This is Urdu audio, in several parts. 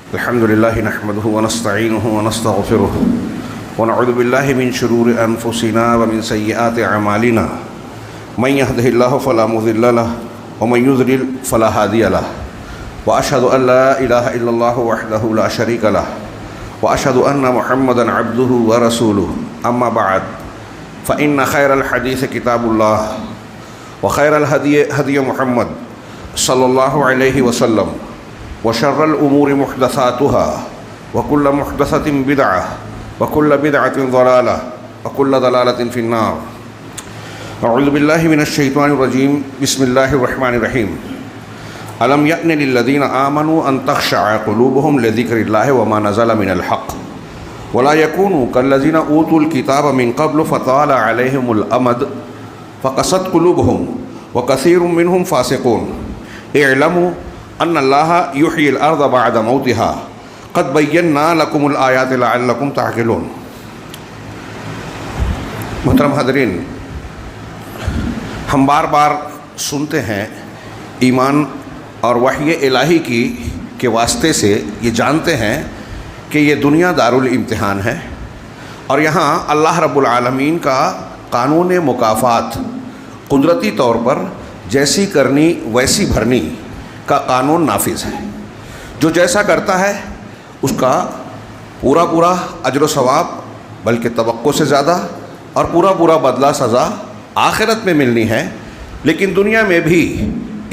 الحمد لله نحمده ونستعينه ونستغفره ونعوذ بالله من شرور أنفسنا ومن سيئات أعمالنا من يهده الله فلا مضل له ومن يضلل فلا هادي له وأشهد أن لا إله إلا الله وحده لا شريك له وأشهد أن محمدا عبده ورسوله أما بعد فإن خير الحديث كتاب الله وخير الهدي هدي محمد صلى الله عليه وسلم وشر الأمور محدثاتها وكل محدثة بدعة وكل بدعة ضلالة وكل ضلالة في النار. أعوذ بالله من الشيطان الرجيم. بسم الله الرحمن الرحيم. ألم يأن للذين آمنوا أن تخشع قلوبهم لذكر الله وما نزل من الحق ولا يكونوا كالذين أوتوا الكتاب من قبل فطال عليهم الأمد فقست قلوبهم وكثير منهم فاسقون. اعلموا ان اللہ یحیی الارض بعد موتها قد بینا لکم الآیات لعلکم تعقلون. محترم حاضرین، ہم بار بار سنتے ہیں ایمان اور وحی الہی کے واسطے سے یہ جانتے ہیں کہ یہ دنیا دارالامتحان ہے اور یہاں اللہ رب العالمین کا قانون مکافات قدرتی طور پر جیسی کرنی ویسی بھرنی کا قانون نافذ ہے. جو جیسا کرتا ہے اس کا پورا اجر و ثواب بلکہ توقع سے زیادہ اور پورا بدلہ سزا آخرت میں ملنی ہے. لیکن دنیا میں بھی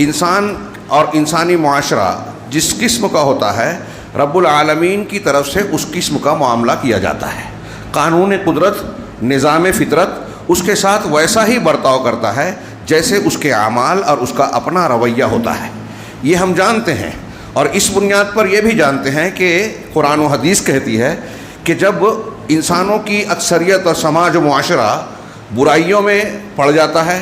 انسان اور انسانی معاشرہ جس قسم کا ہوتا ہے رب العالمین کی طرف سے اس قسم کا معاملہ کیا جاتا ہے. قانون قدرت، نظام فطرت اس کے ساتھ ویسا ہی برتاؤ کرتا ہے جیسے اس کے اعمال اور اس کا اپنا رویہ ہوتا ہے. یہ ہم جانتے ہیں اور اس بنیاد پر یہ بھی جانتے ہیں کہ قرآن و حدیث کہتی ہے کہ جب انسانوں کی اکثریت اور سماج و معاشرہ برائیوں میں پڑ جاتا ہے،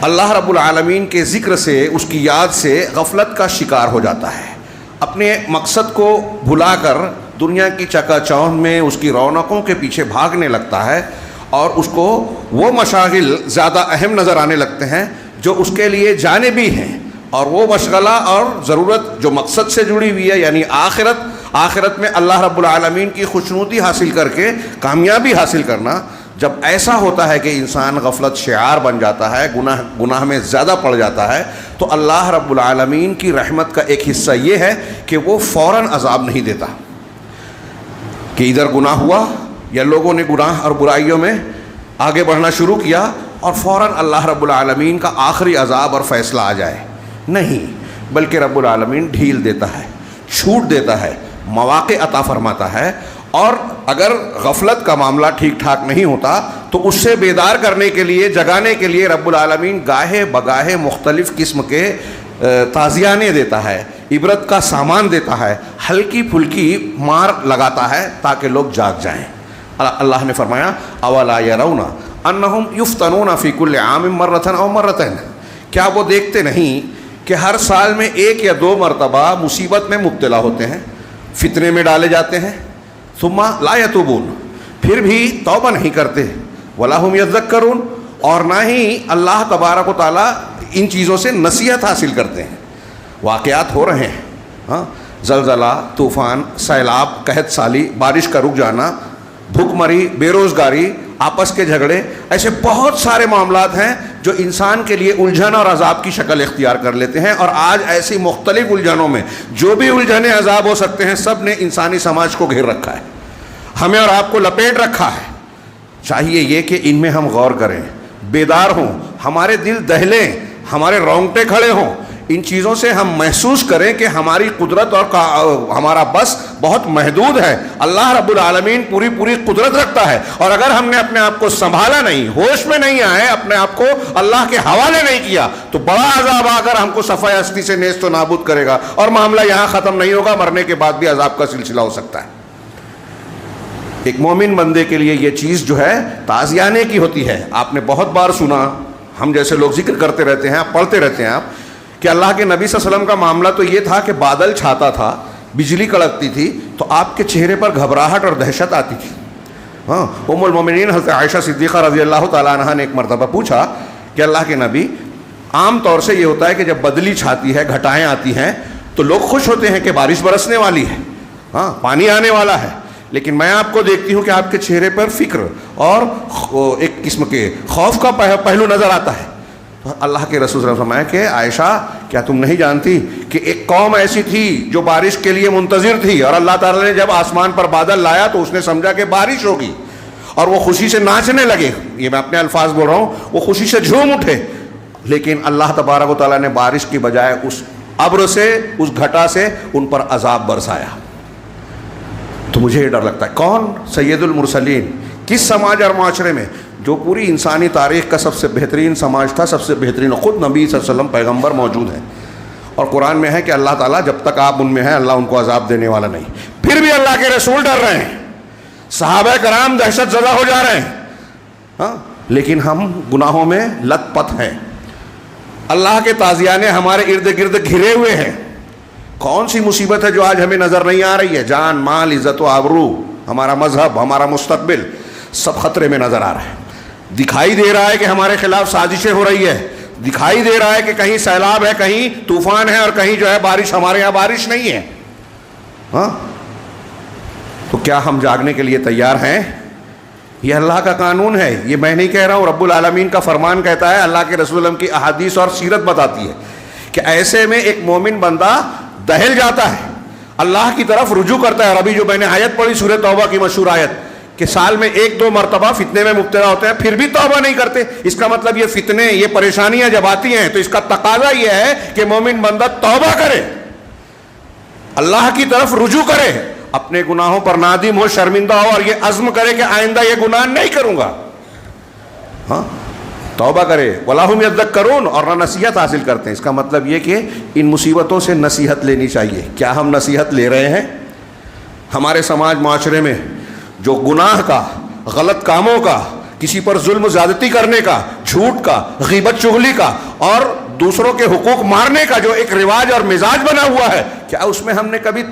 اللہ رب العالمین کے ذکر سے، اس کی یاد سے غفلت کا شکار ہو جاتا ہے، اپنے مقصد کو بھلا کر دنیا کی چکا چوند میں اس کی رونقوں کے پیچھے بھاگنے لگتا ہے اور اس کو وہ مشاغل زیادہ اہم نظر آنے لگتے ہیں جو اس کے لیے جانبی ہیں، اور وہ مشغلہ اور ضرورت جو مقصد سے جڑی ہوئی ہے یعنی آخرت میں اللہ رب العالمین کی خوشنودی حاصل کر کے کامیابی حاصل کرنا، جب ایسا ہوتا ہے کہ انسان غفلت شعار بن جاتا ہے، گناہ میں زیادہ پڑ جاتا ہے، تو اللہ رب العالمین کی رحمت کا ایک حصہ یہ ہے کہ وہ فوراً عذاب نہیں دیتا کہ ادھر گناہ ہوا یا لوگوں نے گناہ اور برائیوں میں آگے بڑھنا شروع کیا اور فوراً اللہ رب العالمین کا آخری عذاب اور فیصلہ آ جائے. نہیں، بلکہ رب العالمین ڈھیل دیتا ہے، چھوٹ دیتا ہے، مواقع عطا فرماتا ہے. اور اگر غفلت کا معاملہ ٹھیک ٹھاک نہیں ہوتا تو اس سے بیدار کرنے کے لیے، جگانے کے لیے رب العالمین گاہے بگاہے مختلف قسم کے تعزیانے دیتا ہے، عبرت کا سامان دیتا ہے، ہلکی پھلکی مار لگاتا ہے تاکہ لوگ جاگ جائیں. اللہ نے فرمایا اولا یرون انہم یفتنون فی کل عام مرۃ او مرتین. کیا وہ دیکھتے نہیں کہ ہر سال میں ایک یا دو مرتبہ مصیبت میں مبتلا ہوتے ہیں، فتنے میں ڈالے جاتے ہیں، ثم لا یتوبون، پھر بھی توبہ نہیں کرتے، ولا هم یذکرون، اور نہ ہی اللہ تبارک و تعالیٰ ان چیزوں سے نصیحت حاصل کرتے ہیں. واقعات ہو رہے ہیں، زلزلہ، طوفان، سیلاب، قحط سالی، بارش کا رک جانا، بھوک مری، بے روزگاری، آپس کے جھگڑے، ایسے بہت سارے معاملات ہیں جو انسان کے لیے الجھن اور عذاب کی شکل اختیار کر لیتے ہیں. اور آج ایسی مختلف الجھنوں میں جو بھی الجھنے عذاب ہو سکتے ہیں سب نے انسانی سماج کو گھیر رکھا ہے، ہمیں اور آپ کو لپیٹ رکھا ہے. چاہیے یہ کہ ان میں ہم غور کریں، بیدار ہوں، ہمارے دل دہلیں، ہمارے رونگٹے کھڑے ہوں، ان چیزوں سے ہم محسوس کریں کہ ہماری قدرت اور ہمارا بس بہت محدود ہے. اللہ رب العالمین پوری قدرت رکھتا ہے، اور اگر ہم نے اپنے آپ کو سنبھالا نہیں، ہوش میں نہیں آئے، اپنے آپ کو اللہ کے حوالے نہیں کیا تو بڑا عذاب آ کر ہم کو صفحہ ہستی سے نیست و نابود کرے گا، اور معاملہ یہاں ختم نہیں ہوگا، مرنے کے بعد بھی عذاب کا سلسلہ ہو سکتا ہے. ایک مومن بندے کے لیے یہ چیز جو ہے تعزیانے کی ہوتی ہے. آپ نے بہت بار سنا، ہم جیسے لوگ ذکر کرتے رہتے ہیں، آپ پڑھتے رہتے ہیں آپ، کہ اللہ کے نبی صلی اللہ علیہ وسلم کا معاملہ تو یہ تھا کہ بادل چھاتا تھا، بجلی کڑکتی تھی تو آپ کے چہرے پر گھبراہٹ اور دہشت آتی تھی. ام المومنین حضرت عائشہ صدیقہ رضی اللہ تعالیٰ عنہا نے ایک مرتبہ پوچھا کہ اللہ کے نبی، عام طور سے یہ ہوتا ہے کہ جب بدلی چھاتی ہے، گھٹائیں آتی ہیں تو لوگ خوش ہوتے ہیں کہ بارش برسنے والی ہے، ہاں پانی آنے والا ہے، لیکن میں آپ کو دیکھتی ہوں کہ آپ کے چہرے پر فکر اور ایک قسم کے خوف کا پہلو نظر آتا ہے۔ تو اللہ کے رسول صلی اللہ علیہ وسلم فرمایا کہ عائشہ کیا تم نہیں جانتی کہ ایک قوم ایسی تھی جو بارش کے لیے منتظر تھی، اور اللہ تعالیٰ نے جب آسمان پر بادل لایا تو اس نے سمجھا کہ بارش ہوگی اور وہ خوشی سے ناچنے لگے، یہ میں اپنے الفاظ بول رہا ہوں، وہ خوشی سے جھوم اٹھے، لیکن اللہ تبارک و تعالیٰ نے بارش کی بجائے اس ابر سے، اس گھٹا سے ان پر عذاب برسایا۔ تو مجھے یہ ڈر لگتا ہے، کون؟ سید المرسلین، کس سماج اور معاشرے میں؟ جو پوری انسانی تاریخ کا سب سے بہترین سماج تھا، سب سے بہترین، خود نبی صلی اللہ علیہ وسلم پیغمبر موجود ہیں، اور قرآن میں ہے کہ اللہ تعالیٰ جب تک آپ ان میں ہیں اللہ ان کو عذاب دینے والا نہیں۔ پھر بھی اللہ کے رسول ڈر رہے ہیں، صحابہ کرام دہشت زدہ ہو جا رہے ہیں، ہاں، لیکن ہم گناہوں میں لت پت ہیں، اللہ کے تازیانے ہمارے ارد گرد گھرے ہوئے ہیں۔ کون سی مصیبت ہے جو آج ہمیں نظر نہیں آ رہی ہے؟ جان، مال، عزت و آبرو، ہمارا مذہب، ہمارا مستقبل، سب خطرے میں نظر آ رہا ہے۔ دکھائی دے رہا ہے کہ ہمارے خلاف سازشیں ہو رہی ہے، دکھائی دے رہا ہے کہ کہیں سیلاب ہے، کہیں طوفان ہے، اور کہیں جو ہے بارش، ہمارے یہاں بارش نہیں ہے، ہاں۔ تو کیا ہم جاگنے کے لیے تیار ہیں؟ یہ اللہ کا قانون ہے، یہ میں نہیں کہہ رہا ہوں، رب العالمین کا فرمان کہتا ہے، اللہ کے رسول اللہ کی احادیث اور سیرت بتاتی ہے کہ ایسے میں ایک مومن بندہ دہل جاتا ہے، اللہ کی طرف رجوع کرتا ہے۔ اور ابھی جو میں نے آیت پڑھی سورہ توبہ کی مشہور آیت کہ سال میں 1-2 مرتبہ فتنے میں مبتلا ہوتے ہیں، پھر بھی توبہ نہیں کرتے، اس کا مطلب یہ فتنے، یہ پریشانیاں جب آتی ہیں تو اس کا تقاضا یہ ہے کہ مومن بندہ توبہ کرے، اللہ کی طرف رجوع کرے، اپنے گناہوں پر نادم ہو، شرمندہ ہو، اور یہ عزم کرے کہ آئندہ یہ گناہ نہیں کروں گا، ہاں، توبہ کرے۔ وَلَا هُمْ يَذَّكَّرُونَ، اور نہ نصیحت حاصل کرتے ہیں۔ اس کا مطلب یہ کہ ان مصیبتوں سے نصیحت لینی چاہیے۔ کیا ہم نصیحت لے رہے ہیں؟ ہمارے سماج معاشرے میں جو گناہ کا، غلط کاموں کا، کسی پر ظلم و زیادتی کرنے کا، جھوٹ کا، غیبت چغلی کا، اور دوسروں کے حقوق مارنے کا جو ایک رواج اور مزاج بنا ہوا ہے، کیا اس میں ہم نے کبھی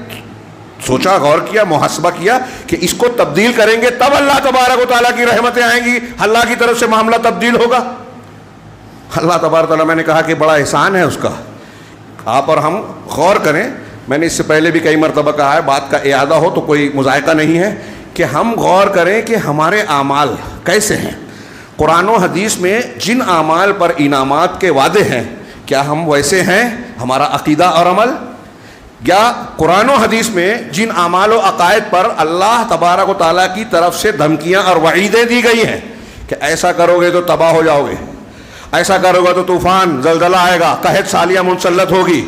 سوچا، غور کیا، محاسبہ کیا کہ اس کو تبدیل کریں گے تب اللہ تبارک و تعالیٰ کی رحمتیں آئیں گی، اللہ کی طرف سے معاملہ تبدیل ہوگا؟ اللہ تبارک و تعالیٰ، میں نے کہا کہ بڑا احسان ہے اس کا، آپ اور ہم غور کریں۔ میں نے اس سے پہلے بھی کئی مرتبہ کہا ہے، بات کا اعادہ ہو تو کوئی مذائقہ نہیں ہے، کہ ہم غور کریں کہ ہمارے اعمال کیسے ہیں۔ قرآن و حدیث میں جن اعمال پر انعامات کے وعدے ہیں، کیا ہم ویسے ہیں؟ ہمارا عقیدہ اور عمل، یا قرآن و حدیث میں جن اعمال و عقائد پر اللہ تبارک و تعالیٰ کی طرف سے دھمکیاں اور وعیدیں دی گئی ہیں کہ ایسا کرو گے تو تباہ ہو جاؤ گے، ایسا کرو گے تو طوفان، زلزلہ آئے گا، قحط سالیہ منسلط ہوگی،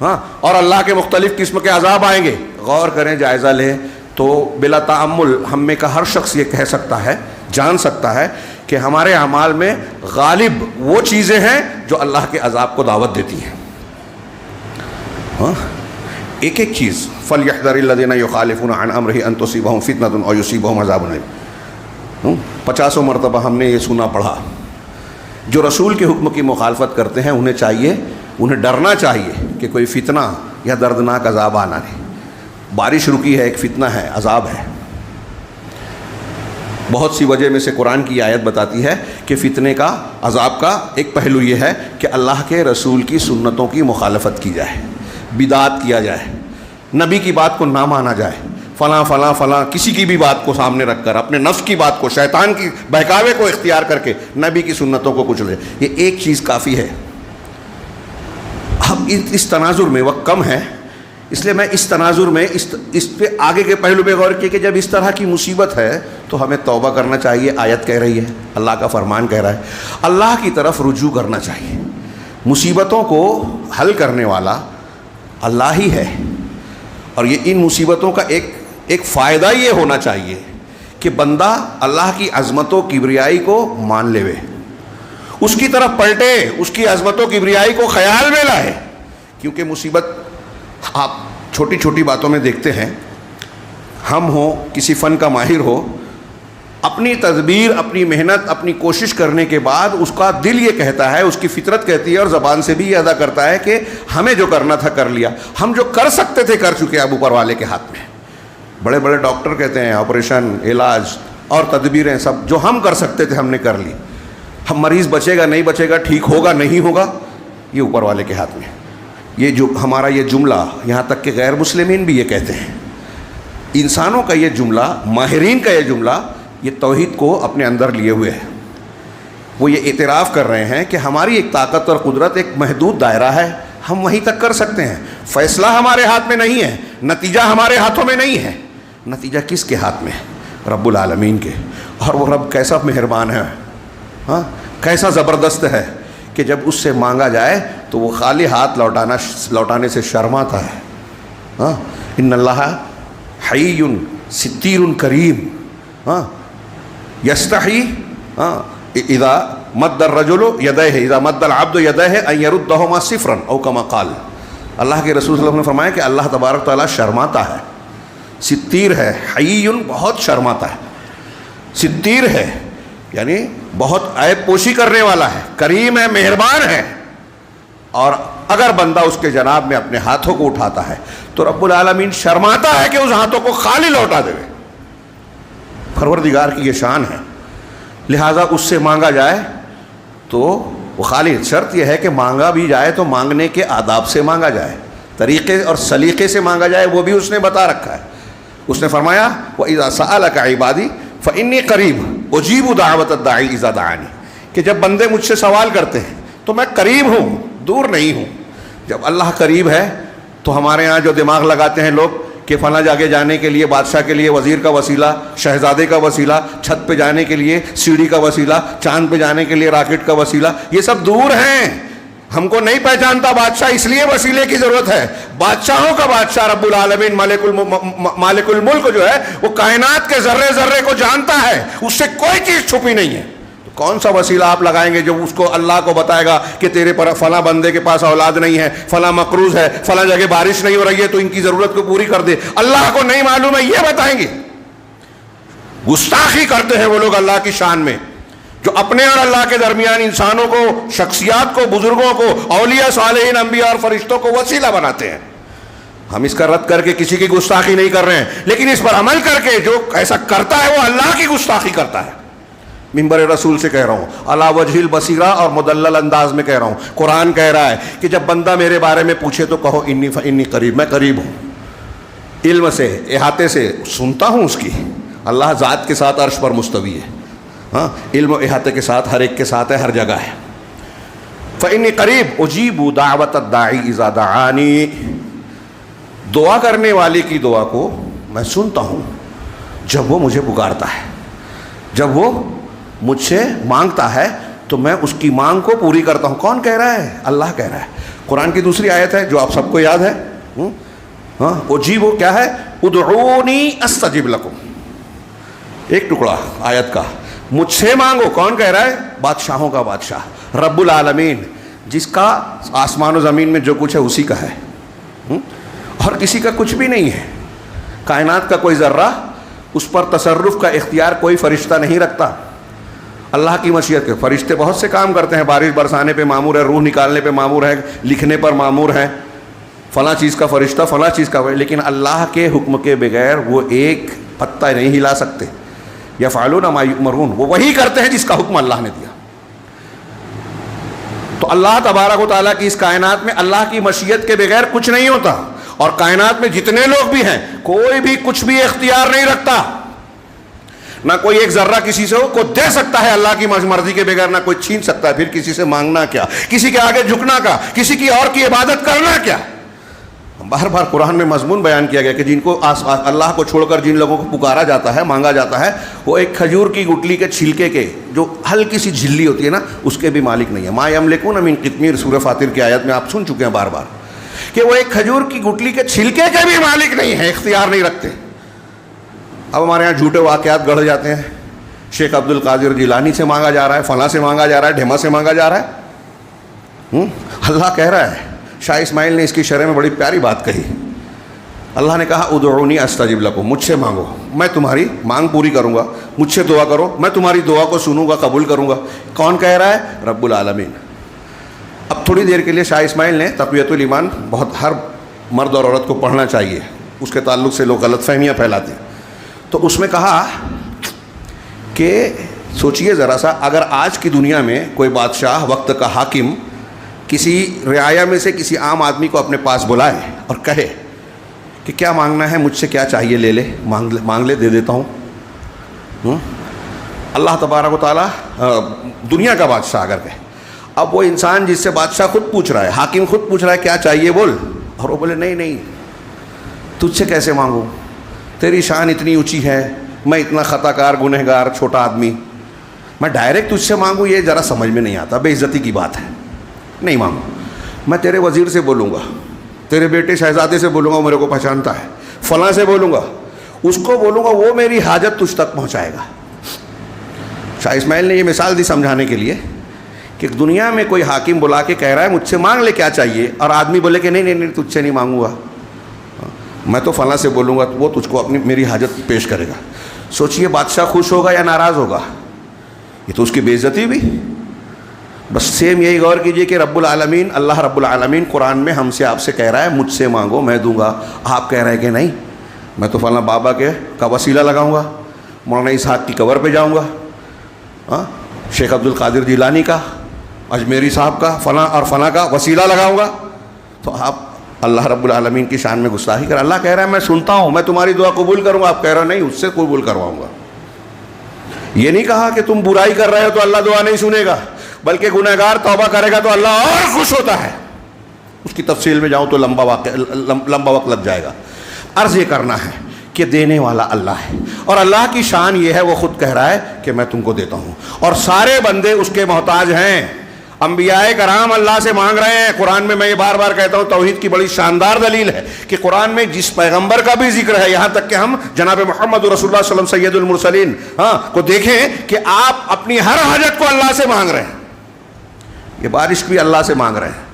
ہاں، اور اللہ کے مختلف قسم کے عذاب آئیں گے، غور کریں، جائزہ لیں، تو بلا تعمل ہم میں کا ہر شخص یہ کہہ سکتا ہے، جان سکتا ہے کہ ہمارے اعمال میں غالب وہ چیزیں ہیں جو اللہ کے عذاب کو دعوت دیتی ہیں، ہاں۔ ایک ایک چیز، فَلْيَحْذَرِ الَّذِينَ يُخَالِفُونَ عَنْ أَمْرِهِ أَن تُصِيبَهُمْ فِتْنَةٌ أَوْ يُصِيبَهُمْ عَذَابٌ أَلِيمٌ۔ 50 مرتبہ ہم نے یہ سنا پڑھا، جو رسول کے حکم کی مخالفت کرتے ہیں انہیں چاہیے، انہیں ڈرنا چاہیے کہ کوئی فتنہ یا دردناک عذاب آنا نہیں۔ بارش رکی ہے، ایک فتنہ ہے، عذاب ہے۔ بہت سی وجہ میں سے قرآن کی آیت بتاتی ہے کہ فتنے کا، عذاب کا ایک پہلو یہ ہے کہ اللہ کے رسول کی سنتوں کی مخالفت کی جائے، بدعات کیا جائے، نبی کی بات کو نہ مانا جائے، فلاں فلاں فلاں کسی کی بھی بات کو سامنے رکھ کر، اپنے نفس کی بات کو، شیطان کی بہکاوے کو اختیار کر کے نبی کی سنتوں کو کچلے، یہ ایک چیز کافی ہے۔ اب اس تناظر میں وقت کم ہے، اس لیے میں اس تناظر میں اس پہ آگے کے پہلو پہ غور کیا کہ جب اس طرح کی مصیبت ہے تو ہمیں توبہ کرنا چاہیے، آیت کہہ رہی ہے، اللہ کا فرمان کہہ رہا ہے، اللہ کی طرف رجوع کرنا چاہیے۔ مصیبتوں کو حل کرنے والا اللہ ہی ہے، اور یہ ان مصیبتوں کا ایک فائدہ یہ ہونا چاہیے کہ بندہ اللہ کی عظمت و کبریائی کو مان لے، اس کی طرف پلٹے، اس کی عظمت و کبریائی کو خیال میں لائے، کیونکہ مصیبت آپ چھوٹی چھوٹی باتوں میں دیکھتے ہیں، ہم ہوں، کسی فن کا ماہر ہو، اپنی تدبیر، اپنی محنت، اپنی کوشش کرنے کے بعد اس کا دل یہ کہتا ہے، اس کی فطرت کہتی ہے، اور زبان سے بھی یہ ادا کرتا ہے کہ ہمیں جو کرنا تھا کر لیا، ہم جو کر سکتے تھے کر چکے، اب اوپر والے کے ہاتھ میں۔ بڑے بڑے ڈاکٹر کہتے ہیں آپریشن، علاج اور تدبیریں سب جو ہم کر سکتے تھے ہم نے کر لی، ہم مریض بچے گا نہیں بچے گا، ٹھیک ہوگا نہیں ہوگا، یہ اوپر والے کے ہاتھ میں۔ یہ جو ہمارا یہ جملہ، یہاں تک کہ غیر مسلمین بھی یہ کہتے ہیں، انسانوں کا یہ جملہ، ماہرین کا یہ جملہ، یہ توحید کو اپنے اندر لیے ہوئے ہے۔ وہ یہ اعتراف کر رہے ہیں کہ ہماری ایک طاقت اور قدرت ایک محدود دائرہ ہے، ہم وہیں تک کر سکتے ہیں، فیصلہ ہمارے ہاتھ میں نہیں ہے، نتیجہ ہمارے ہاتھوں میں نہیں ہے۔ نتیجہ کس کے ہاتھ میں ہے؟ رب العالمین کے۔ اور وہ رب کیسا مہربان ہے، ہاں، کیسا زبردست ہے کہ جب اس سے مانگا جائے تو وہ خالی ہاتھ لوٹانے سے شرماتا ہے۔ ہاں، ان اللہ حی ستیر کریم، ہاں، یستحی، ہاں، اذا مد الرجل یدیہ، اذا مد العبد یدیہ ان یردہما صفرا او کما قال۔ اللہ کے رسول صلی اللہ علیہ وسلم نے فرمایا کہ اللہ تبارک تعالیٰ شرماتا ہے، ستیر ہے، حی بہت شرماتا ہے، ستیر ہے یعنی بہت عیب پوشی کرنے والا ہے، کریم ہے، مہربان ہے۔ اور اگر بندہ اس کے جناب میں اپنے ہاتھوں کو اٹھاتا ہے تو رب العالمین شرماتا ہے کہ اس ہاتھوں کو خالی لوٹا دے۔ پروردگار کی یہ شان ہے، لہٰذا اس سے مانگا جائے تو وہ خالی، شرط یہ ہے کہ مانگا بھی جائے تو مانگنے کے آداب سے مانگا جائے، طریقے اور سلیقے سے مانگا جائے، وہ بھی اس نے بتا رکھا ہے۔ اس نے فرمایا وَإِذَا سَأَلَكَ عِبَادِي فَإِنِّي قَرِيبٌ أُجِيبُ دَعْوَةَ الدَّاعِي إِذَا دَعَانِ، کہ جب بندے مجھ سے سوال کرتے ہیں تو میں قریب ہوں، دور نہیں ہوں۔ جب اللہ قریب ہے تو ہمارے ہاں جو دماغ لگاتے ہیں لوگ کہ فلاں جگہ جانے کے لیے بادشاہ کے لیے وزیر کا وسیلہ، شہزادے کا وسیلہ، چھت پہ جانے کے لیے سیڑھی کا وسیلہ، چاند پہ جانے کے لیے راکٹ کا وسیلہ، یہ سب دور ہیں، ہم کو نہیں پہچانتا بادشاہ، اس لیے وسیلے کی ضرورت ہے۔ بادشاہوں کا بادشاہ رب العالمین مالک الملک جو ہے وہ کائنات کے ذرے ذرے کو جانتا ہے، اس سے کوئی چیز چھپی نہیں ہے۔ تو کون سا وسیلہ آپ لگائیں گے جو اس کو اللہ کو بتائے گا کہ تیرے پر فلاں بندے کے پاس اولاد نہیں ہے، فلاں مقروض ہے، فلاں جگہ بارش نہیں ہو رہی ہے تو ان کی ضرورت کو پوری کر دے؟ اللہ کو نہیں معلوم ہے، یہ بتائیں گے؟ گستاخی کرتے ہیں وہ لوگ اللہ کی شان میں، جو اپنے اور اللہ کے درمیان انسانوں کو، شخصیات کو، بزرگوں کو، اولیاء صالحین، انبیاء اور فرشتوں کو وسیلہ بناتے ہیں۔ ہم اس کا رد کر کے کسی کی گستاخی نہیں کر رہے ہیں، لیکن اس پر عمل کر کے جو ایسا کرتا ہے وہ اللہ کی گستاخی کرتا ہے۔ منبر رسول سے کہہ رہا ہوں، علی وجہ البصیرہ اور مدلل انداز میں کہہ رہا ہوں، قرآن کہہ رہا ہے کہ جب بندہ میرے بارے میں پوچھے تو کہو انی قریب، میں قریب ہوں، علم سے، احاطے سے سنتا ہوں اس کی۔ اللہ ذات کے ساتھ عرش پر مستوی ہے، ہاں، علم و احاطے کے ساتھ ہر ایک کے ساتھ ہے، ہر جگہ ہے۔ فإنی قریب اجیب دعوت الداعی اذا دعانی، دعا کرنے والے کی دعا کو میں سنتا ہوں جب وہ مجھے پکارتا ہے، جب وہ مجھ سے مانگتا ہے تو میں اس کی مانگ کو پوری کرتا ہوں۔ کون کہہ رہا ہے؟ اللہ کہہ رہا ہے۔ قرآن کی دوسری آیت ہے جو آپ سب کو یاد ہے، ہاں، اجیب وہ کیا ہے؟ ادعونی استجب لکم، ایک ٹکڑا آیت کا، مجھ سے مانگو۔ کون کہہ رہا ہے؟ بادشاہوں کا بادشاہ رب العالمین، جس کا آسمان و زمین میں جو کچھ ہے اسی کا ہے، اور کسی کا کچھ بھی نہیں ہے۔ کائنات کا کوئی ذرہ، اس پر تصرف کا اختیار کوئی فرشتہ نہیں رکھتا۔ اللہ کی مشیت کے فرشتے بہت سے کام کرتے ہیں، بارش برسانے پہ معمور ہے، روح نکالنے پہ معمور ہے، لکھنے پر معمور ہے، فلاں چیز کا فرشتہ فلاں چیز کا، لیکن اللہ کے حکم کے بغیر وہ ایک پتہ نہیں ہلا سکتے۔ یفعلون ما یؤمرون، وہ وہی کرتے ہیں جس کا حکم اللہ نے دیا۔ تو اللہ تبارک و تعالیٰ کی اس کائنات میں اللہ کی مشیت کے بغیر کچھ نہیں ہوتا، اور کائنات میں جتنے لوگ بھی ہیں کوئی بھی کچھ بھی اختیار نہیں رکھتا، نہ کوئی ایک ذرہ کسی سے کو دے سکتا ہے اللہ کی مرضی کے بغیر، نہ کوئی چھین سکتا ہے۔ پھر کسی سے مانگنا کیا، کسی کے آگے جھکنا کا، کسی کی اور کی عبادت کرنا کیا؟ بار بار قرآن میں مضمون بیان کیا گیا کہ جن کو اللہ کو چھوڑ کر جن لوگوں کو پکارا جاتا ہے، مانگا جاتا ہے، وہ ایک کھجور کی گٹلی کے چھلکے کے جو ہلکی سی جھلی ہوتی ہے نا، اس کے بھی مالک نہیں ہے۔ ما یملکون من قطمیر، سورہ فاطر کی آیت میں آپ سن چکے ہیں بار بار کہ وہ ایک کھجور کی گٹلی کے چھلکے کے بھی مالک نہیں ہے، اختیار نہیں رکھتے۔ اب ہمارے یہاں جھوٹے واقعات گڑھ جاتے ہیں، شیخ عبد القادر جیلانی سے مانگا جا رہا ہے، فلاں سے مانگا جا رہا ہے، ڈھیما سے مانگا جا رہا ہے۔ اللہ کہہ رہا ہے، شاہ اسماعیل نے اس کی شرح میں بڑی پیاری بات کہی۔ اللہ نے کہا ادعونی استجب لکم، مجھ سے مانگو، میں تمہاری مانگ پوری کروں گا، مجھ سے دعا کرو، میں تمہاری دعا کو سنوں گا، قبول کروں گا۔ کون کہہ رہا ہے؟ رب العالمین۔ اب تھوڑی دیر کے لیے شاہ اسماعیل نے تقویۃ الایمان، بہت ہر مرد اور عورت کو پڑھنا چاہیے، اس کے تعلق سے لوگ غلط فہمیاں پھیلاتے ہیں، تو اس میں کہا کہ سوچئے ذرا سا، اگر آج کی دنیا میں کوئی بادشاہ، وقت کا حاکم کسی رعایا میں سے کسی عام آدمی کو اپنے پاس بلائے اور کہے کہ کیا مانگنا ہے، مجھ سے کیا چاہیے لے لے، مانگ لے، دے دیتا ہوں. اللہ تبارک و تعالیٰ دنیا کا بادشاہ اگر کہے، اب وہ انسان جس سے بادشاہ خود پوچھ رہا ہے، حاکم خود پوچھ رہا ہے کیا چاہیے بول، اور وہ بولے نہیں تجھ سے کیسے مانگوں، تیری شان اتنی اونچی ہے، میں اتنا خطا کار گنہگار چھوٹا آدمی، میں ڈائریکٹ تجھ سے مانگوں یہ ذرا سمجھ میں نہیں آتا، بے عزتی کی بات ہے، نہیں مانگوں. میں تیرے وزیر سے بولوں گا، تیرے بیٹے شہزادے سے بولوں گا، وہ میرے کو پہچانتا ہے، فلاں سے بولوں گا، اس کو بولوں گا، وہ میری حاجت تجھ تک پہنچائے گا. شاہ اسماعیل نے یہ مثال دی سمجھانے کے لیے کہ دنیا میں کوئی حاکم بلا کے کہہ رہا ہے مجھ سے مانگ لے کیا چاہیے، اور آدمی بولے کہ نہیں تجھ سے نہیں مانگوں گا، میں تو فلاں سے بولوں گا، وہ تجھ کو اپنی میری حاجت پیش کرے گا. سوچئے بادشاہ خوش ہوگا یا ناراض ہوگا؟ یہ تو اس کی بے عزتی بھی. بس سیم یہی غور کیجئے کہ رب العالمین، اللہ رب العالمین قرآن میں ہم سے آپ سے کہہ رہا ہے مجھ سے مانگو میں دوں گا، آپ کہہ رہے ہیں کہ نہیں میں تو فلاں بابا کا وسیلہ لگاؤں گا، مولانا اسحاق کی قبر پہ جاؤں گا، شیخ عبد القادر جیلانی کا، اجمیری صاحب کا، فلاں اور فلاں کا وسیلہ لگاؤں گا. تو آپ اللہ رب العالمین کی شان میں گستاخی کر. اللہ کہہ رہا ہے میں سنتا ہوں، میں تمہاری دعا قبول کروں گا، آپ کہہ رہے ہیں نہیں اس سے قبول کرواؤں گا. یہ نہیں کہا کہ تم برائی کر رہے ہو تو اللہ دعا نہیں سنے گا، بلکہ گنہگار توبہ کرے گا تو اللہ اور خوش ہوتا ہے. اس کی تفصیل میں جاؤں تو لمبا وقت لگ جائے گا. عرض یہ کرنا ہے کہ دینے والا اللہ ہے، اور اللہ کی شان یہ ہے وہ خود کہہ رہا ہے کہ میں تم کو دیتا ہوں، اور سارے بندے اس کے محتاج ہیں. انبیاء کرام اللہ سے مانگ رہے ہیں. قرآن میں یہ بار بار کہتا ہوں توحید کی بڑی شاندار دلیل ہے کہ قرآن میں جس پیغمبر کا بھی ذکر ہے، یہاں تک کہ ہم جناب محمد رسول اللہ صلی اللہ علیہ وسلم سید المرسلین کو دیکھیں کہ آپ اپنی ہر حاجت کو اللہ سے مانگ رہے ہیں. یہ بارش بھی اللہ سے مانگ رہے ہیں.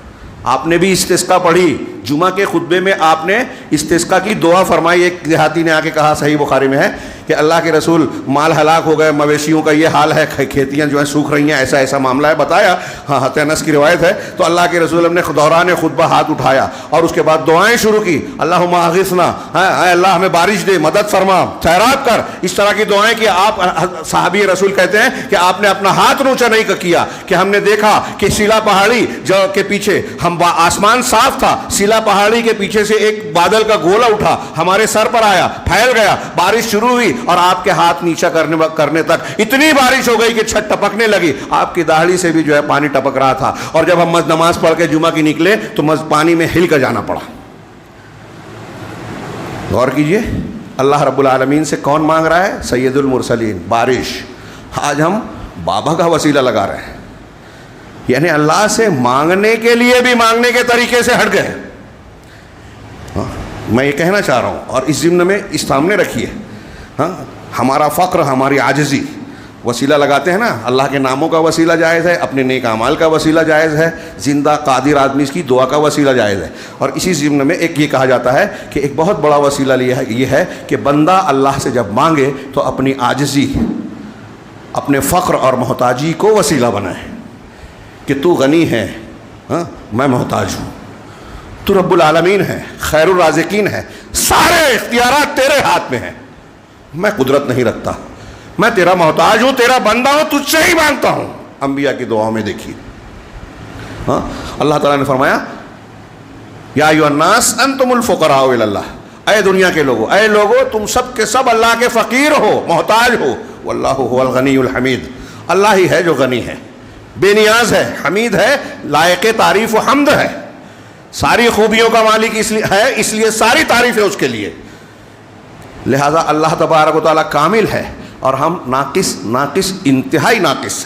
آپ نے بھی استسقا پڑھی، جمعہ کے خطبے میں آپ نے استسقا کی دعا فرمائی. ایک دیہاتی نے آ کے کہا، صحیح بخاری میں ہے کہ اللہ کے رسول مال ہلاک ہو گئے، مویشیوں کا یہ حال ہے، کھیتیاں جو ہیں سوکھ رہی ہیں، ایسا ایسا معاملہ ہے، بتایا. حضرت انس کی روایت ہے. تو اللہ کے رسول نے دوران خطبہ ہاتھ اٹھایا اور اس کے بعد دعائیں شروع کی. اللہم اغثنا، اے اللہ ہمیں بارش دے، مدد فرما، سیراب کر، اس طرح کی دعائیں کی. آپ صحابی رسول کہتے ہیں کہ آپ نے اپنا ہاتھ اونچا نہیں کیا کہ ہم نے دیکھا کہ سیلا پہاڑی جو کے پیچھے آسمان صاف تھا، سیلا پہاڑی کے پیچھے سے ایک بادل کا گولا اٹھا، ہمارے سر پر آیا، پھیل گیا، بارش شروع ہوئی اور آپ کے ہاتھ نیچا کرنے تک اتنی بارش ہو گئی کہ چھت ٹپکنے لگی. آپ کی داڑھی سے بھی جو ہے پانی ٹپک رہا تھا. اور جب ہم نماز پڑھ کے جمعہ کی نکلے تو پانی میں ہل کر جانا پڑا. غور کیجئے اللہ رب العالمین سے کون مانگ رہا ہے؟ سید المرسلین، بارش. آج ہم بابا کا وسیلہ لگا رہے ہیں، یعنی اللہ سے مانگنے کے لیے بھی مانگنے کے طریقے سے ہٹ گئے. میں یہ کہنا چاہ رہا ہوں اور اس ضمن میں اس سامنے رکھیے، ہمارا فقر، ہماری عاجزی، وسیلہ لگاتے ہیں نا، اللہ کے ناموں کا وسیلہ جائز ہے، اپنے نیک اعمال کا وسیلہ جائز ہے، زندہ قادر آدمی کی دعا کا وسیلہ جائز ہے. اور اسی ضمن میں ایک یہ کہا جاتا ہے کہ ایک بہت بڑا وسیلہ یہ ہے کہ بندہ اللہ سے جب مانگے تو اپنی عاجزی، اپنے فقر اور محتاجی کو وسیلہ بنائے کہ تو غنی ہے، میں محتاج ہوں، تو رب العالمین ہے، خیر الرازقین ہے، سارے اختیارات تیرے ہاتھ میں ہیں، میں قدرت نہیں رکھتا، میں تیرا محتاج ہوں، تیرا بندہ ہوں، تجھ سے ہی مانگتا ہوں. انبیاء کی دعاؤں میں دیکھیے اللہ تعالیٰ نے فرمایا یا ایھا الناس انتم الفقراء الی اللہ، اے دنیا کے لوگوں، اے لوگوں تم سب کے سب اللہ کے فقیر ہو، محتاج ہو. واللہ هو الغنی الحمید، اللہ ہی ہے جو غنی ہے، بے نیاز ہے، حمید ہے، لائق تعریف و حمد ہے، ساری خوبیوں کا مالک اس لیے ساری تعریف ہے اس کے لیے. لہذا اللہ تبارک و تعالیٰ کامل ہے اور ہم ناقص انتہائی ناقص.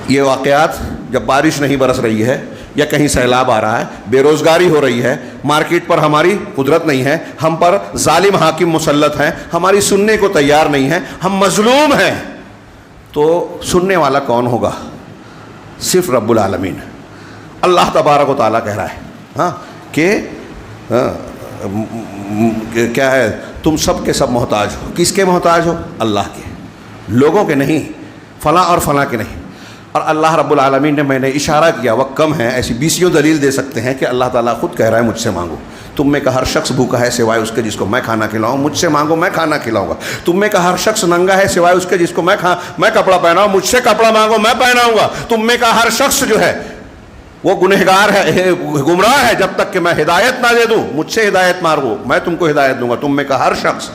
یہ واقعات جب بارش نہیں برس رہی ہے یا کہیں سیلاب آ رہا ہے، بے روزگاری ہو رہی ہے، مارکیٹ پر ہماری قدرت نہیں ہے، ہم پر ظالم حاکم مسلط ہیں، ہماری سننے کو تیار نہیں ہے، ہم مظلوم ہیں، تو سننے والا کون ہوگا؟ صرف رب العالمین. اللہ تبارک و تعالیٰ کہہ رہا ہے کہ کیا ہے، تم سب کے سب محتاج ہو. کس کے محتاج ہو؟ اللہ کے، لوگوں کے نہیں، فلاں اور فلاں کے نہیں. اور اللہ رب العالمین نے، میں نے اشارہ کیا، وقت کم ہے، ایسی بیسیوں دلیل دے سکتے ہیں کہ اللہ تعالیٰ خود کہہ رہا ہے مجھ سے مانگو. تم میں کا ہر شخص بھوکا ہے سوائے اس کے جس کو میں کھانا کھلاؤں، مجھ سے مانگو میں کھانا کھلاؤں گا. تم میں کا ہر شخص ننگا ہے سوائے اس کے جس کو میں کپڑا پہناؤں، مجھ سے کپڑا مانگو میں پہناؤں گا. تم میں کا ہر شخص جو ہے وہ گنہگار ہے، گمراہ ہے جب تک کہ میں ہدایت نہ دے دوں، مجھ سے ہدایت مانگو، میں تم کو ہدایت دوں گا۔ تم میں کا ہر شخص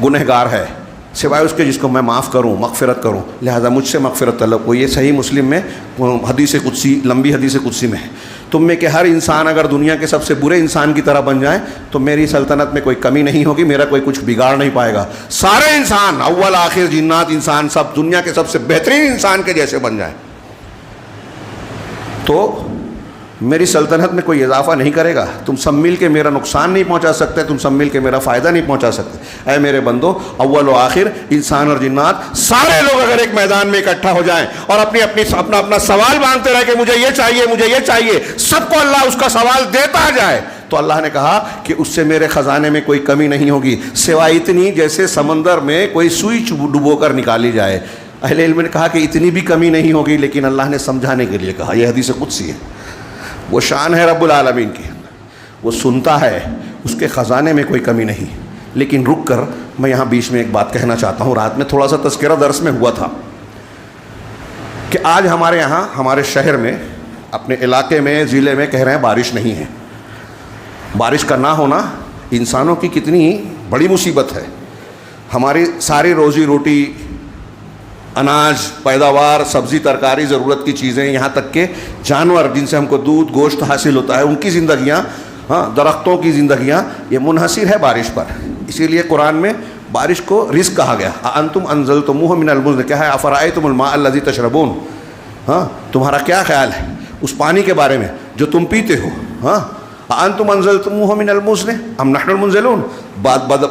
گنہگار ہے سوائے اس کے جس کو میں معاف کروں، مغفرت کروں، لہذا مجھ سے مغفرت طلب کو۔ یہ صحیح مسلم میں حدیث قدسی، لمبی حدیث قدسی میں ہے، تم میں کہ ہر انسان اگر دنیا کے سب سے برے انسان کی طرح بن جائے تو میری سلطنت میں کوئی کمی نہیں ہوگی، میرا کوئی کچھ بگاڑ نہیں پائے گا۔ سارے انسان، اول آخر، جنات، انسان، سب دنیا کے سب سے بہترین انسان کے جیسے بن جائیں تو میری سلطنت میں کوئی اضافہ نہیں کرے گا۔ تم سب مل کے میرا نقصان نہیں پہنچا سکتے، تم سب مل کے میرا فائدہ نہیں پہنچا سکتے۔ اے میرے بندو، اول و آخر انسان اور جنات سارے لوگ اگر ایک میدان میں اکٹھا ہو جائیں اور اپنا سوال مانگتے رہے کہ مجھے یہ چاہیے، مجھے یہ چاہیے، سب کو اللہ اس کا سوال دیتا جائے تو اللہ نے کہا کہ اس سے میرے خزانے میں کوئی کمی نہیں ہوگی سوائے اتنی جیسے سمندر میں کوئی سوئی ڈبو کر نکالی جائے۔ اہل علم نے کہا کہ اتنی بھی کمی نہیں ہوگی، لیکن اللہ نے سمجھانے کے لیے کہا۔ یہ حدیث قدسی ہے، وہ شان ہے رب العالمین کی، وہ سنتا ہے، اس کے خزانے میں کوئی کمی نہیں۔ لیکن رک کر میں یہاں بیچ میں ایک بات کہنا چاہتا ہوں، رات میں تھوڑا سا تذکرہ درس میں ہوا تھا کہ آج ہمارے یہاں، ہمارے شہر میں، اپنے علاقے میں، ضلع میں کہہ رہے ہیں بارش نہیں ہے۔ بارش کا نہ ہونا انسانوں کی کتنی بڑی مصیبت ہے۔ ہماری ساری روزی روٹی، اناج، پیداوار، سبزی، ترکاری، ضرورت کی چیزیں، یہاں تک کہ جانور جن سے ہم کو دودھ، گوشت حاصل ہوتا ہے، ان کی زندگیاں، درختوں کی زندگیاں، یہ منحصر ہے بارش پر۔ اسی لیے قرآن میں بارش کو رزق کہا گیا۔ اَأَنْتُمْ أَنزَلْتُمُوهُ مِنَ الْمُزْنِ، کیا ہے؟ أَفَرَأَيْتُمُ الْمَاءَ الَّذِي تَشْرَبُونَ، تمہارا کیا خیال ہے اس پانی کے بارے میں جو تم پیتے ہو؟ أَأَنْتُمْ أَنزَلْتُمُوهُ مِنَ الْمُزْنِ أَمْ نَحْنُ الْمُنزِلُونَ،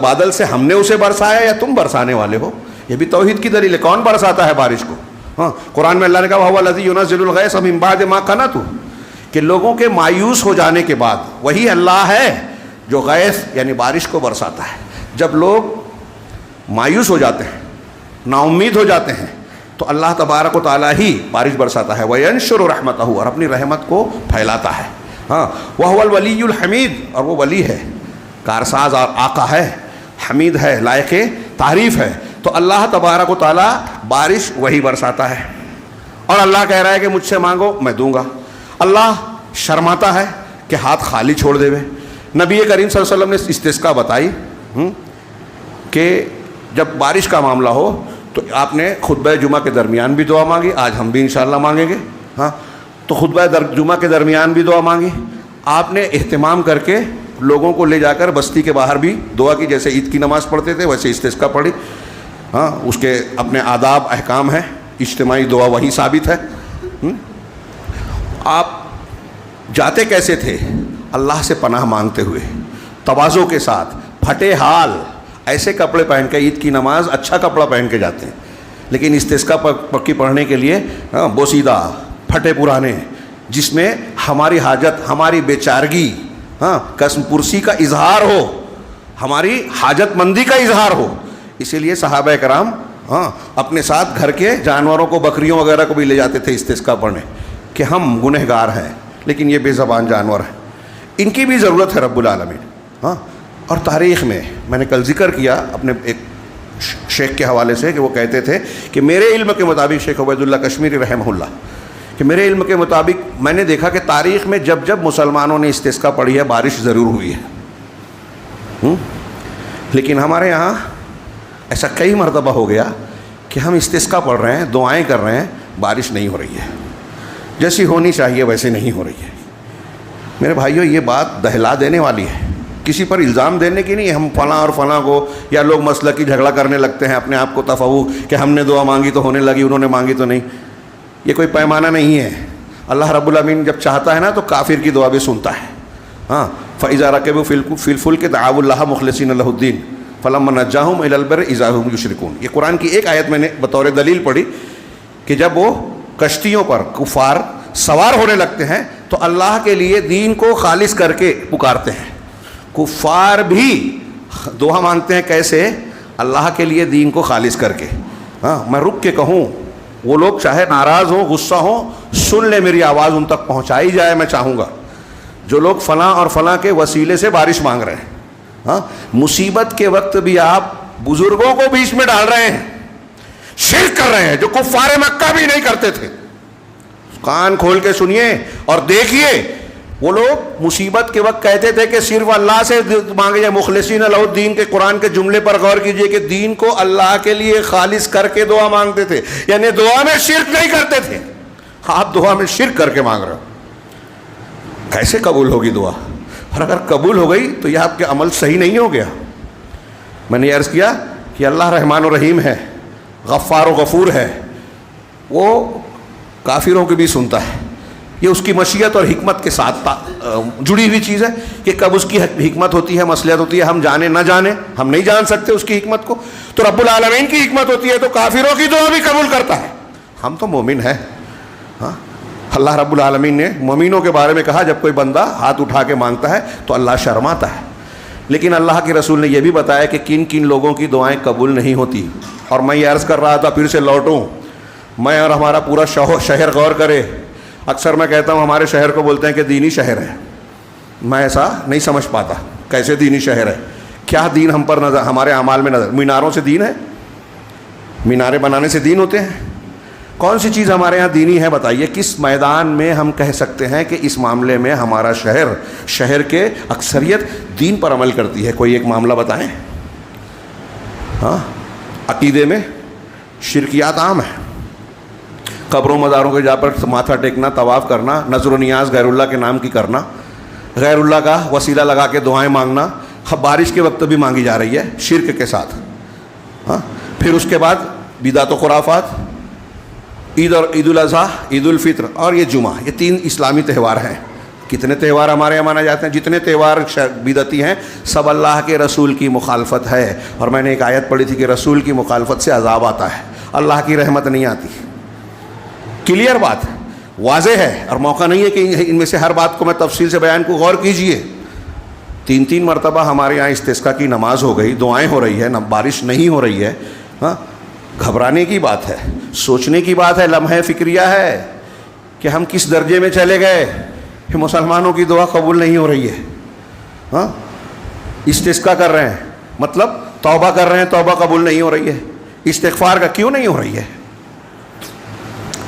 بادل سے ہم نے اسے برسایا یا تم برسانے والے ہو؟ یہ بھی توحید کی دلیل ہے، کون برساتا ہے بارش کو؟ قرآن میں اللہ نے کہا وَهُوَ الَّذِي يُنَزِّلُ الْغَيْثَ مِن بَعْدِ مَا قَنَطُوا، کہ لوگوں کے مایوس ہو جانے کے بعد وہی اللہ ہے جو غیث یعنی بارش کو برساتا ہے۔ جب لوگ مایوس ہو جاتے ہیں، نا امید ہو جاتے ہیں، تو اللہ تبارک و تعالیٰ ہی بارش برساتا ہے۔ وَيَنشُرُ رَحْمَتَهُ، اور اپنی رحمت کو پھیلاتا ہے۔ وَهُوَ الْوَلِيُّ الْحَمِيدُ، اور وہ ولی ہے، کارساز اور آقا ہے، حمید ہے، لائق تعریف ہے۔ تو اللہ تبارک و تعالیٰ بارش وہی برساتا ہے، اور اللہ کہہ رہا ہے کہ مجھ سے مانگو میں دوں گا۔ اللہ شرماتا ہے کہ ہاتھ خالی چھوڑ دے۔ نبی کریم صلی اللہ علیہ وسلم نے استسقاء بتائی کہ جب بارش کا معاملہ ہو تو آپ نے خطبہ جمعہ کے درمیان بھی دعا مانگی، آج ہم بھی انشاءاللہ مانگیں گے۔ تو خطبہ جمعہ کے درمیان بھی دعا مانگی، آپ نے اہتمام کر کے لوگوں کو لے جا کر بستی کے باہر بھی دعا کی، جیسے عید کی نماز پڑھتے تھے ویسے استسقاء پڑھی۔ اس کے اپنے آداب، احکام ہیں، اجتماعی دعا وہی ثابت ہے۔ آپ جاتے کیسے تھے؟ اللہ سے پناہ مانگتے ہوئے، تواضع کے ساتھ، پھٹے حال، ایسے کپڑے پہن کے عید کی نماز اچھا کپڑا پہن کے جاتے ہیں، لیکن استسقاء پکی پڑھنے کے لیے بوسیدہ، پھٹے پرانے، جس میں ہماری حاجت، ہماری بیچارگی، قسم پرسی کا اظہار ہو، ہماری حاجت مندی کا اظہار ہو۔ اسی لیے صحابہ کرام اپنے ساتھ گھر کے جانوروں کو، بکریوں وغیرہ کو بھی لے جاتے تھے استسقاء پڑھنے، کہ ہم گنہگار ہیں لیکن یہ بے زبان جانور ہیں، ان کی بھی ضرورت ہے رب العالمین۔ اور تاریخ میں میں نے کل ذکر کیا اپنے ایک شیخ کے حوالے سے کہ وہ کہتے تھے کہ میرے علم کے مطابق، شیخ عبید اللہ کشمیری رحمہ اللہ، کہ میرے علم کے مطابق میں نے دیکھا کہ تاریخ میں جب جب مسلمانوں نے استسقاء پڑھی ہے بارش ضرور ہوئی ہے، لیکن ہمارے یہاں ایسا کئی مرتبہ ہو گیا کہ ہم استسقاء پڑھ رہے ہیں، دعائیں کر رہے ہیں، بارش نہیں ہو رہی ہے، جیسی ہونی چاہیے ویسے نہیں ہو رہی ہے۔ میرے بھائیوں، یہ بات دہلا دینے والی ہے، کسی پر الزام دینے کی نہیں۔ ہم فلاں اور فلاں کو، یا لوگ مسلکی جھگڑا کرنے لگتے ہیں اپنے آپ کو تفوق کہ ہم نے دعا مانگی تو ہونے لگی، انہوں نے مانگی تو نہیں۔ یہ کوئی پیمانہ نہیں ہے۔ اللہ رب العالمین جب چاہتا ہے نا تو کافر کی دعا بھی سنتا ہے۔ فَإِذَا رَكِبُوا فِي الْفُلْكِ دَعَوُا اللَّهَ مُخْلِصِينَ لَهُ الدِّينَ فَلَمَّا نَجَّاهُمْ إِلَى الْبَرِّ إِذَا هُمْ يُشْرِكُونَ۔ یہ قرآن کی ایک آیت میں نے بطور دلیل پڑھی کہ جب وہ کشتیوں پر کفار سوار ہونے لگتے ہیں تو اللہ کے لیے دین کو خالص کر کے پکارتے ہیں۔ کفار بھی دعا مانگتے ہیں، کیسے؟ اللہ کے لیے دین کو خالص کر کے۔ میں رک کے کہوں، وہ لوگ چاہے ناراض ہوں، غصہ ہوں، سن لے، میری آواز ان تک پہنچائی جائے، میں چاہوں گا۔ جو لوگ فلاں اور فلاں کے وسیلے سے بارش مانگ رہے ہیں، مصیبت کے وقت بھی آپ بزرگوں کو بیچ میں ڈال رہے ہیں، شرک کر رہے ہیں جو کفار مکہ بھی نہیں کرتے تھے۔ کان کھول کے سنیے اور دیکھیے. وہ لوگ مصیبت کے وقت کہتے تھے کہ صرف اللہ سے مانگے جائے, مخلصین لہ الدین کے قرآن کے جملے پر غور کیجئے کہ دین کو اللہ کے لیے خالص کر کے دعا مانگتے تھے, یعنی دعا میں شرک نہیں کرتے تھے. آپ دعا میں شرک کر کے مانگ رہے ہو, کیسے قبول ہوگی دعا؟ اور اگر قبول ہو گئی تو یہ آپ کے عمل صحیح نہیں ہو گیا. میں نے عرض کیا کہ اللہ رحمان و رحیم ہے, غفار و غفور ہے, وہ کافروں کی بھی سنتا ہے. یہ اس کی مشیت اور حکمت کے ساتھ جڑی ہوئی چیز ہے کہ کب اس کی حکمت ہوتی ہے, مصلحت ہوتی ہے, ہم جانے نہ جانے, ہم نہیں جان سکتے اس کی حکمت کو. تو رب العالمین کی حکمت ہوتی ہے تو کافروں کی دعا بھی قبول کرتا ہے. ہم تو مومن ہیں. ہاں, اللہ رب العالمین نے مومنوں کے بارے میں کہا جب کوئی بندہ ہاتھ اٹھا کے مانگتا ہے تو اللہ شرماتا ہے. لیکن اللہ کے رسول نے یہ بھی بتایا کہ کن کن لوگوں کی دعائیں قبول نہیں ہوتی. اور میں یہ عرض کر رہا تھا, پھر سے لوٹوں, میں اور ہمارا پورا شہر غور کرے. اکثر میں کہتا ہوں ہمارے شہر کو بولتے ہیں کہ دینی شہر ہے. میں ایسا نہیں سمجھ پاتا, کیسے دینی شہر ہے؟ کیا دین ہم پر نظر, ہمارے اعمال میں نظر؟ میناروں سے دین ہے؟ مینارے بنانے سے دین ہوتے ہیں؟ کون سی چیز ہمارے یہاں دینی ہے بتائیے؟ کس میدان میں ہم کہہ سکتے ہیں کہ اس معاملے میں ہمارا شہر کے اکثریت دین پر عمل کرتی ہے؟ کوئی ایک معاملہ بتائیں. ہاں, عقیدے میں شرکیات عام ہیں. قبروں مزاروں کے جا پر ماتھا ٹیکنا, طواف کرنا, نظر و نیاز غیر اللہ کے نام کی کرنا, غیر اللہ کا وسیلہ لگا کے دعائیں مانگنا, بارش کے وقت بھی مانگی جا رہی ہے شرک کے ساتھ. ہاں, پھر اس کے بعد بدعت و خرافات, عید الاضحیٰ, عید الفطر اور یہ جمعہ, یہ 3 اسلامی تہوار ہیں. کتنے تہوار ہمارے یہاں مانے جاتے ہیں؟ جتنے تہوار بدعتی ہیں سب اللہ کے رسول کی مخالفت ہے. اور میں نے ایک آیت پڑھی تھی کہ رسول کی مخالفت سے عذاب آتا ہے, اللہ کی رحمت نہیں آتی. کلیئر بات, واضح ہے, اور موقع نہیں ہے کہ ان میں سے ہر بات کو میں تفصیل سے بیان کو غور کیجئے. 3 مرتبہ ہمارے یہاں استسقاء کی نماز ہو گئی, دعائیں ہو رہی ہے, بارش نہیں ہو رہی ہے. ہاں, گھبرانے کی بات ہے, سوچنے کی بات ہے, لمحہ فکریہ ہے کہ ہم کس درجے میں چلے گئے کہ مسلمانوں کی دعا قبول نہیں ہو رہی ہے. ہاں, استسقاء کر رہے ہیں, مطلب توبہ کر رہے ہیں, توبہ قبول نہیں ہو رہی ہے. استغفار کا کیوں نہیں ہو رہی ہے؟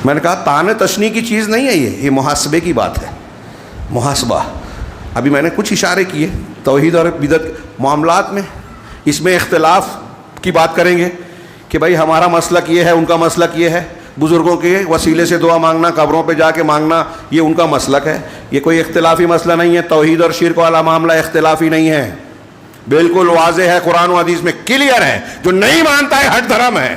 میں نے کہا تانے تشنی کی چیز نہیں ہے یہ محاسبے کی بات ہے. محاسبہ, ابھی میں نے کچھ اشارے کیے توحید اور بدعت معاملات میں. اس میں اختلاف کی بات کریں گے کہ بھائی ہمارا مسلک یہ ہے, ان کا مسلک یہ ہے. بزرگوں کے وسیلے سے دعا مانگنا, قبروں پہ جا کے مانگنا, یہ ان کا مسلک ہے. یہ کوئی اختلافی مسئلہ نہیں ہے. توحید اور شرک والا معاملہ اختلافی نہیں ہے, بالکل واضح ہے, قرآن و حدیث میں کلیئر ہے. جو نہیں مانتا ہے ہٹ دھرم ہے.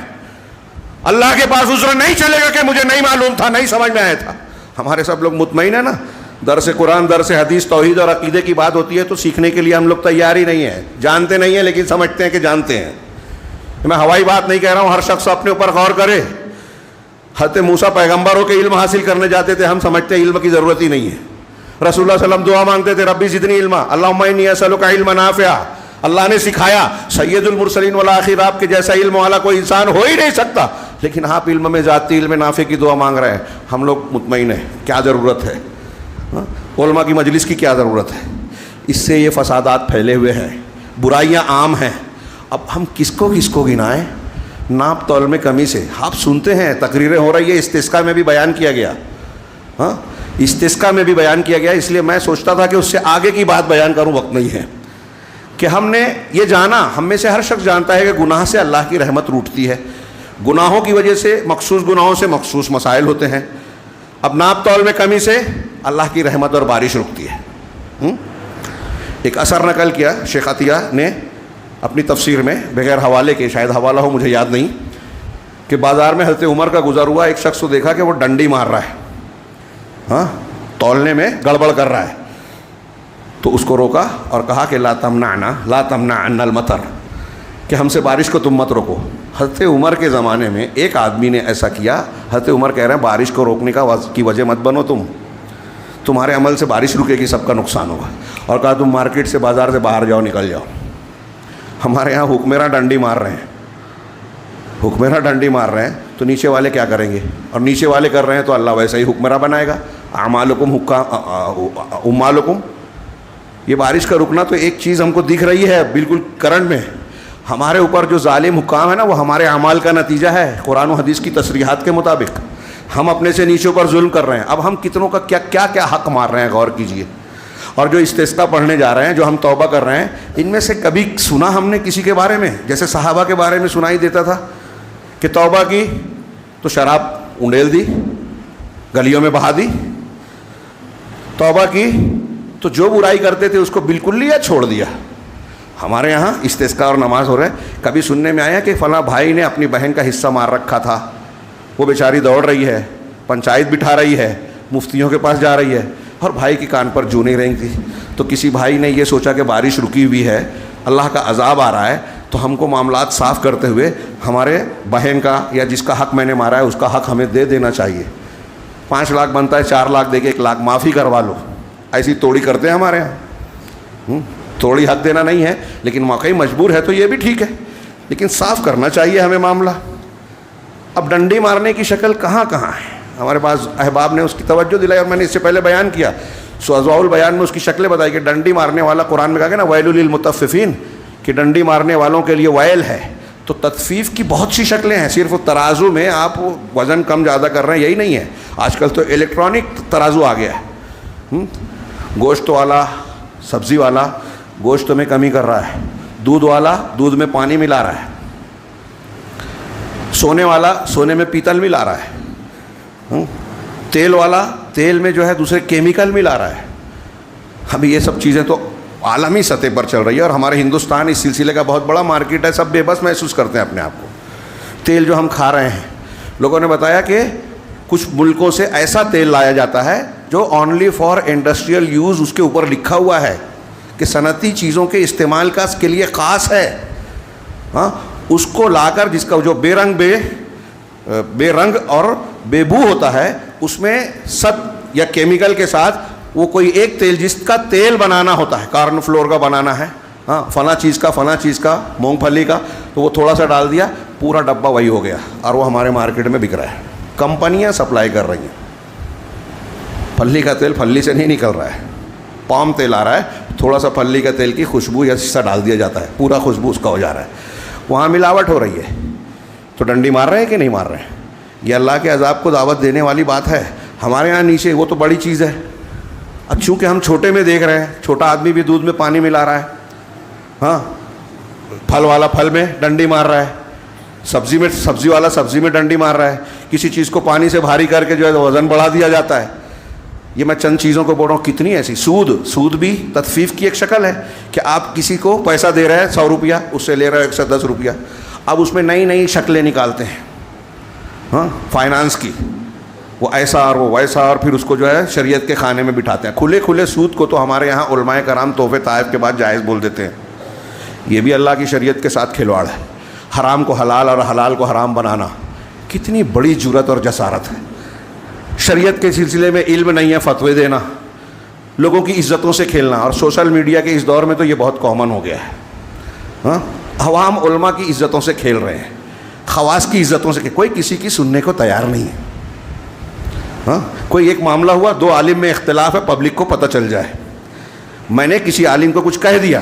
اللہ کے پاس عذر نہیں چلے گا کہ مجھے نہیں معلوم تھا, نہیں سمجھ میں آیا تھا. ہمارے سب لوگ مطمئن ہیں نا, درس قرآن, درس حدیث, توحید اور عقیدے کی بات ہوتی ہے تو سیکھنے کے لیے ہم لوگ تیار ہی نہیں ہیں. جانتے نہیں ہیں لیکن سمجھتے ہیں کہ جانتے ہیں. میں ہوائی بات نہیں کہہ رہا ہوں, ہر شخص اپنے اوپر غور کرے. حضرت موسیٰ پیغمبر ہو کے علم حاصل کرنے جاتے تھے, ہم سمجھتے ہیں علم کی ضرورت ہی نہیں ہے. رسول اللہ صلی اللہ علیہ وسلم دعا مانگتے تھے, ربی زدنی علما, اللہم انی اسألک علما نافعا. اللہ نے سکھایا, سید المرسلین والآخر, آپ کے جیسا علم والا کوئی انسان ہو ہی نہیں سکتا, لیکن آپ علم میں ذاتی علم نافع کی دعا مانگ رہے ہیں. ہم لوگ مطمئن ہیں, کیا ضرورت ہے؟ علماء کی مجلس کی کیا ضرورت ہے؟ اس سے یہ فسادات پھیلے ہوئے ہیں, برائیاں عام ہیں. اب ہم کس کو گنائیں؟ ناپ تول میں کمی سے. آپ سنتے ہیں تقریریں ہو رہی ہے, استسقاء میں بھی بیان کیا گیا. ہاں, استسقاء میں بھی بیان کیا گیا. اس لیے میں سوچتا تھا کہ اس سے آگے کی بات بیان کروں, وقت نہیں ہے. کہ ہم نے یہ جانا, ہم میں سے ہر شخص جانتا ہے کہ گناہ سے اللہ کی رحمت روٹتی ہے. گناہوں کی وجہ سے, مخصوص گناہوں سے مخصوص مسائل ہوتے ہیں. اب ناپ تول میں کمی سے اللہ کی رحمت اور بارش رکتی ہے. ایک اثر نقل کیا شیخ عطیہ نے اپنی تفسیر میں, بغیر حوالے کے, شاید حوالہ ہو مجھے یاد نہیں, کہ بازار میں حضرت عمر کا گزر ہوا, ایک شخص کو دیکھا کہ وہ ڈنڈی مار رہا ہے, ہاں, تولنے میں گڑبڑ کر رہا ہے. تو اس کو روکا اور کہا کہ لا تمنعنا المطر, کہ ہم سے بارش کو تم مت روکو. حضرت عمر کے زمانے میں ایک آدمی نے ایسا کیا. حضرت عمر کہہ رہے ہیں بارش کو روکنے کی وجہ مت بنو, تمہارے عمل سے بارش رکے گی, سب کا نقصان ہوگا. اور کہا تم مارکیٹ سے, بازار سے باہر جاؤ, نکل جاؤ. ہمارے یہاں حکمراں ڈنڈی مار رہے ہیں, حکمراں ڈنڈی مار رہے ہیں تو نیچے والے کیا کریں گے؟ اور نیچے والے کر رہے ہیں تو اللہ ویسا ہی حکمراں بنائے گا. اعمالکم امالکم. یہ بارش کا رکنا تو ایک چیز ہم کو دکھ رہی ہے بالکل کرنٹ میں. ہمارے اوپر جو ظالم حکام ہے نا, وہ ہمارے اعمال کا نتیجہ ہے, قرآن و حدیث کی تصریحات کے مطابق. ہم اپنے سے نیچوں پر ظلم کر رہے ہیں. اب ہم کتنوں کا کیا کیا حق مار رہے ہیں, غور کیجئے. اور جو استسقا پڑھنے جا رہے ہیں, جو ہم توبہ کر رہے ہیں, ان میں سے کبھی سنا ہم نے کسی کے بارے میں, جیسے صحابہ کے بارے میں سنائی دیتا تھا کہ توبہ کی تو شراب انڈیل دی, گلیوں میں بہا دی, توبہ کی تو جو برائی کرتے تھے اس کو بالکل لیا, چھوڑ دیا. ہمارے یہاں استسقا اور نماز ہو رہا ہے, کبھی سننے میں آیا کہ فلاں بھائی نے اپنی بہن کا حصہ مار رکھا تھا, وہ بیچاری دوڑ رہی ہے, پنچایت بٹھا رہی ہے, مفتیوں کے پاس جا رہی ہے, اور بھائی کی کان پر جوں نہیں رہی تھی. تو کسی بھائی نے یہ سوچا کہ بارش رکی ہوئی ہے, اللہ کا عذاب آ رہا ہے, تو ہم کو معاملات صاف کرتے ہوئے ہمارے بہن کا یا جس کا حق میں نے مارا ہے اس کا حق ہمیں دے دینا چاہیے. 5 لاکھ بنتا ہے, 4 لاکھ دے کے 1 لاکھ معافی کروا لو. ایسی توڑی کرتے ہیں ہمارے یہاں. توڑی حق دینا نہیں ہے, لیکن واقعی مجبور ہے تو یہ بھی ٹھیک ہے, لیکن صاف کرنا چاہیے ہمیں معاملہ. اب ڈنڈی مارنے کی شکل کہاں کہاں ہے, ہمارے پاس احباب نے اس کی توجہ دلائی, اور میں نے اس سے پہلے بیان کیا, اضواء البیان میں اس کی شکلیں بتائی کہ ڈنڈی مارنے والا, قرآن میں کہا گیا نا ویل للمطففین, کہ ڈنڈی مارنے والوں کے لیے ویل ہے. تو تطفیف کی بہت سی شکلیں ہیں, صرف ترازو میں آپ وزن کم زیادہ کر رہے ہیں یہی نہیں ہے. آج کل تو الیکٹرانک ترازو آ گیا ہے. گوشت والا, سبزی والا گوشت میں کمی کر رہا ہے, دودھ والا دودھ میں پانی ملا رہا ہے, سونے والا سونے میں پیتل ملا رہا ہے, تیل والا تیل میں جو ہے دوسرے کیمیکل ملا رہا ہے. ابھی یہ سب چیزیں تو عالمی سطح پر چل رہی ہے, اور ہمارے ہندوستان اس سلسلے کا بہت بڑا مارکیٹ ہے. سب بے بس محسوس کرتے ہیں اپنے آپ کو. تیل جو ہم کھا رہے ہیں, لوگوں نے بتایا کہ کچھ ملکوں سے ایسا تیل لایا جاتا ہے جو اونلی فار انڈسٹریل یوز, اس کے اوپر لکھا ہوا ہے کہ صنعتی چیزوں کے استعمال کا اس کے لیے خاص ہے. ہاں, اس کو لا کر جس کا جو بے رنگ اور بے بو ہوتا ہے, اس میں سب یا کیمیکل کے ساتھ وہ کوئی ایک تیل جس کا تیل بنانا ہوتا ہے, کارن فلور کا بنانا ہے, ہاں فلاں چیز کا مونگ پھلی کا, تو وہ تھوڑا سا ڈال دیا, پورا ڈبہ وہی ہو گیا, اور وہ ہمارے مارکیٹ میں بک رہا ہے. کمپنیاں سپلائی کر رہی ہیں. پھلی کا تیل پھلی سے نہیں نکل رہا ہے, پام تیل آ رہا ہے, تھوڑا سا پھلی کا تیل کی خوشبو یا حصہ ڈال دیا جاتا ہے, پورا خوشبو اس کا ہو جا رہا ہے. وہاں ملاوٹ ہو رہی ہے, تو ڈنڈی مار رہے ہیں کہ نہیں مار رہے ہیں؟ یہ اللہ کے عذاب کو دعوت دینے والی بات ہے. ہمارے یہاں نیچے وہ تو بڑی چیز ہے. اب چونکہ ہم چھوٹے میں دیکھ رہے ہیں, چھوٹا آدمی بھی دودھ میں پانی ملا رہا ہے, ہاں پھل والا پھل میں ڈنڈی مار رہا ہے, سبزی والا سبزی میں ڈنڈی مار رہا ہے, کسی چیز کو پانی سے بھاری کر کے جو ہے وزن بڑھا دیا جاتا ہے. یہ میں چند چیزوں کو بول رہا ہوں, کتنی ایسی. سود بھی تطفیف کی ایک شکل ہے کہ آپ کسی کو پیسہ دے رہے ہیں 100 روپیہ, اس سے لے رہے ہیں 110 روپیہ. اب اس میں نئی شکلیں نکالتے ہیں, ہاں فائنانس کی, وہ ایسا اور وہ ویسا, اور پھر اس کو جو ہے شریعت کے خانے میں بٹھاتے ہیں. کھلے سود کو تو ہمارے یہاں علماء کرام تحفے طائف کے بعد جائز بول دیتے ہیں. یہ بھی اللہ کی شریعت کے ساتھ کھلواڑ ہے. حرام کو حلال اور حلال کو حرام بنانا کتنی بڑی جرأت اور جسارت ہے. شریعت کے سلسلے میں علم نہیں ہے, فتوے دینا, لوگوں کی عزتوں سے کھیلنا, اور سوشل میڈیا کے اس دور میں تو یہ بہت کامن ہو گیا ہے. ہاں, عوام علماء کی عزتوں سے کھیل رہے ہیں, خواص کی عزتوں سے, کوئی کسی کی سننے کو تیار نہیں ہے. ہاں, کوئی ایک معاملہ ہوا, 2 عالم میں اختلاف ہے, پبلک کو پتہ چل جائے, میں نے کسی عالم کو کچھ کہہ دیا,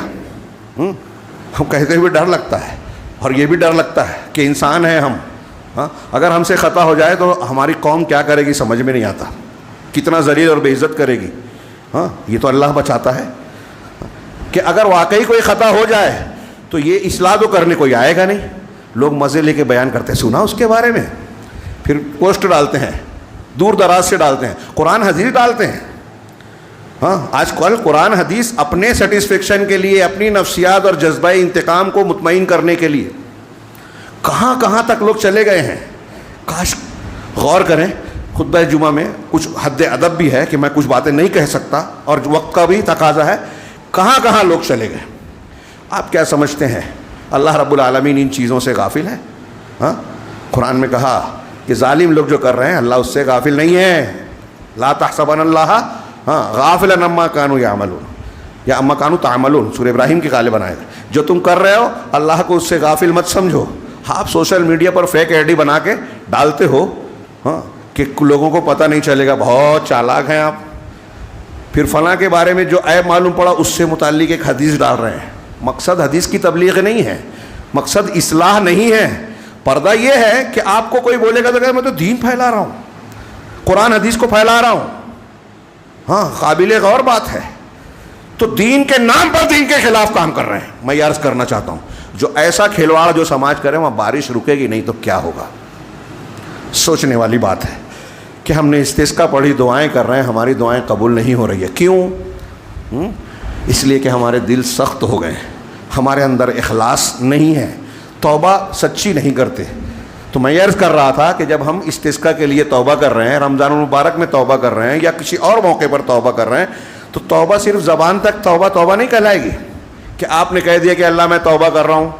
ہم کہتے ہوئے ڈر لگتا ہے, اور یہ بھی ڈر لگتا ہے کہ انسان ہیں ہم. ہاں, اگر ہم سے خطا ہو جائے تو ہماری قوم کیا کرے گی سمجھ میں نہیں آتا, کتنا ذلیل اور بے عزت کرے گی. ہاں, یہ تو اللہ بچاتا ہے کہ اگر واقعی کوئی خطا ہو جائے تو یہ اصلاح تو کرنے کوئی آئے گا نہیں. لوگ مزے لے کے بیان کرتے ہیں, سنا اس کے بارے میں, پھر پوسٹ ڈالتے ہیں, دور دراز سے ڈالتے ہیں, قرآن حدیث ڈالتے ہیں. ہاں, آج کل قرآن حدیث اپنے سیٹسفیکشن کے لیے, اپنی نفسیات اور جذبہ انتقام کو مطمئن کرنے کے لیے کہاں تک لوگ چلے گئے ہیں. کاش غور کریں. خطبہ جمعہ میں کچھ حد ادب بھی ہے کہ میں کچھ باتیں نہیں کہہ سکتا, اور وقت کا بھی تقاضا ہے. کہاں لوگ چلے گئے. آپ کیا سمجھتے ہیں اللہ رب العالمین ان چیزوں سے غافل ہے؟ ہاں, قرآن میں کہا کہ ظالم لوگ جو کر رہے ہیں اللہ اس سے غافل نہیں ہے. لا تحسبن اللہ غافلا عما کانوا یعملون یا عما کانوا تعملون, سورہ ابراہیم کی غالباً آئے, جو تم کر رہے ہو اللہ کو اس سے غافل مت سمجھو. آپ social media per fake I D بنا کے ڈالتے ہو, ہاں, کہ لوگوں کو پتہ نہیں چلے گا, بہت چالاک ہیں آپ. پھر فلاں کے بارے میں جو عیب معلوم پڑا اس سے متعلق ایک حدیث ڈال رہے ہیں. مقصد حدیث کی تبلیغ نہیں ہے, مقصد اصلاح نہیں ہے. پردہ یہ ہے کہ آپ کو کوئی بولے گا تو کہ میں تو دین پھیلا رہا ہوں. قرآن حدیث کو پھیلا رہا ہوں. ہاں قابل غور بات ہے. تو دین کے نام پر دین کے خلاف کام کر رہے ہیں. میں یہ عرض کرنا چاہتا ہوں جو ایسا کھلواڑ جو سماج کرے وہاں بارش رکے گی نہیں تو کیا ہوگا. سوچنے والی بات ہے کہ ہم نے استسقا پڑھی, دعائیں کر رہے ہیں, ہماری دعائیں قبول نہیں ہو رہی ہے. کیوں؟ اس لیے کہ ہمارے دل سخت ہو گئے ہیں, ہمارے اندر اخلاص نہیں ہے, توبہ سچی نہیں کرتے. تو میں یہ عرض کر رہا تھا کہ جب ہم استسقا کے لیے توبہ کر رہے ہیں, رمضان المبارک میں توبہ کر رہے ہیں یا کسی اور موقع پر توبہ کر رہے ہیں, تو توبہ صرف زبان تک توبہ توبہ نہیں کہلائے گی کہ آپ نے کہہ دیا کہ اللہ میں توبہ کر رہا ہوں,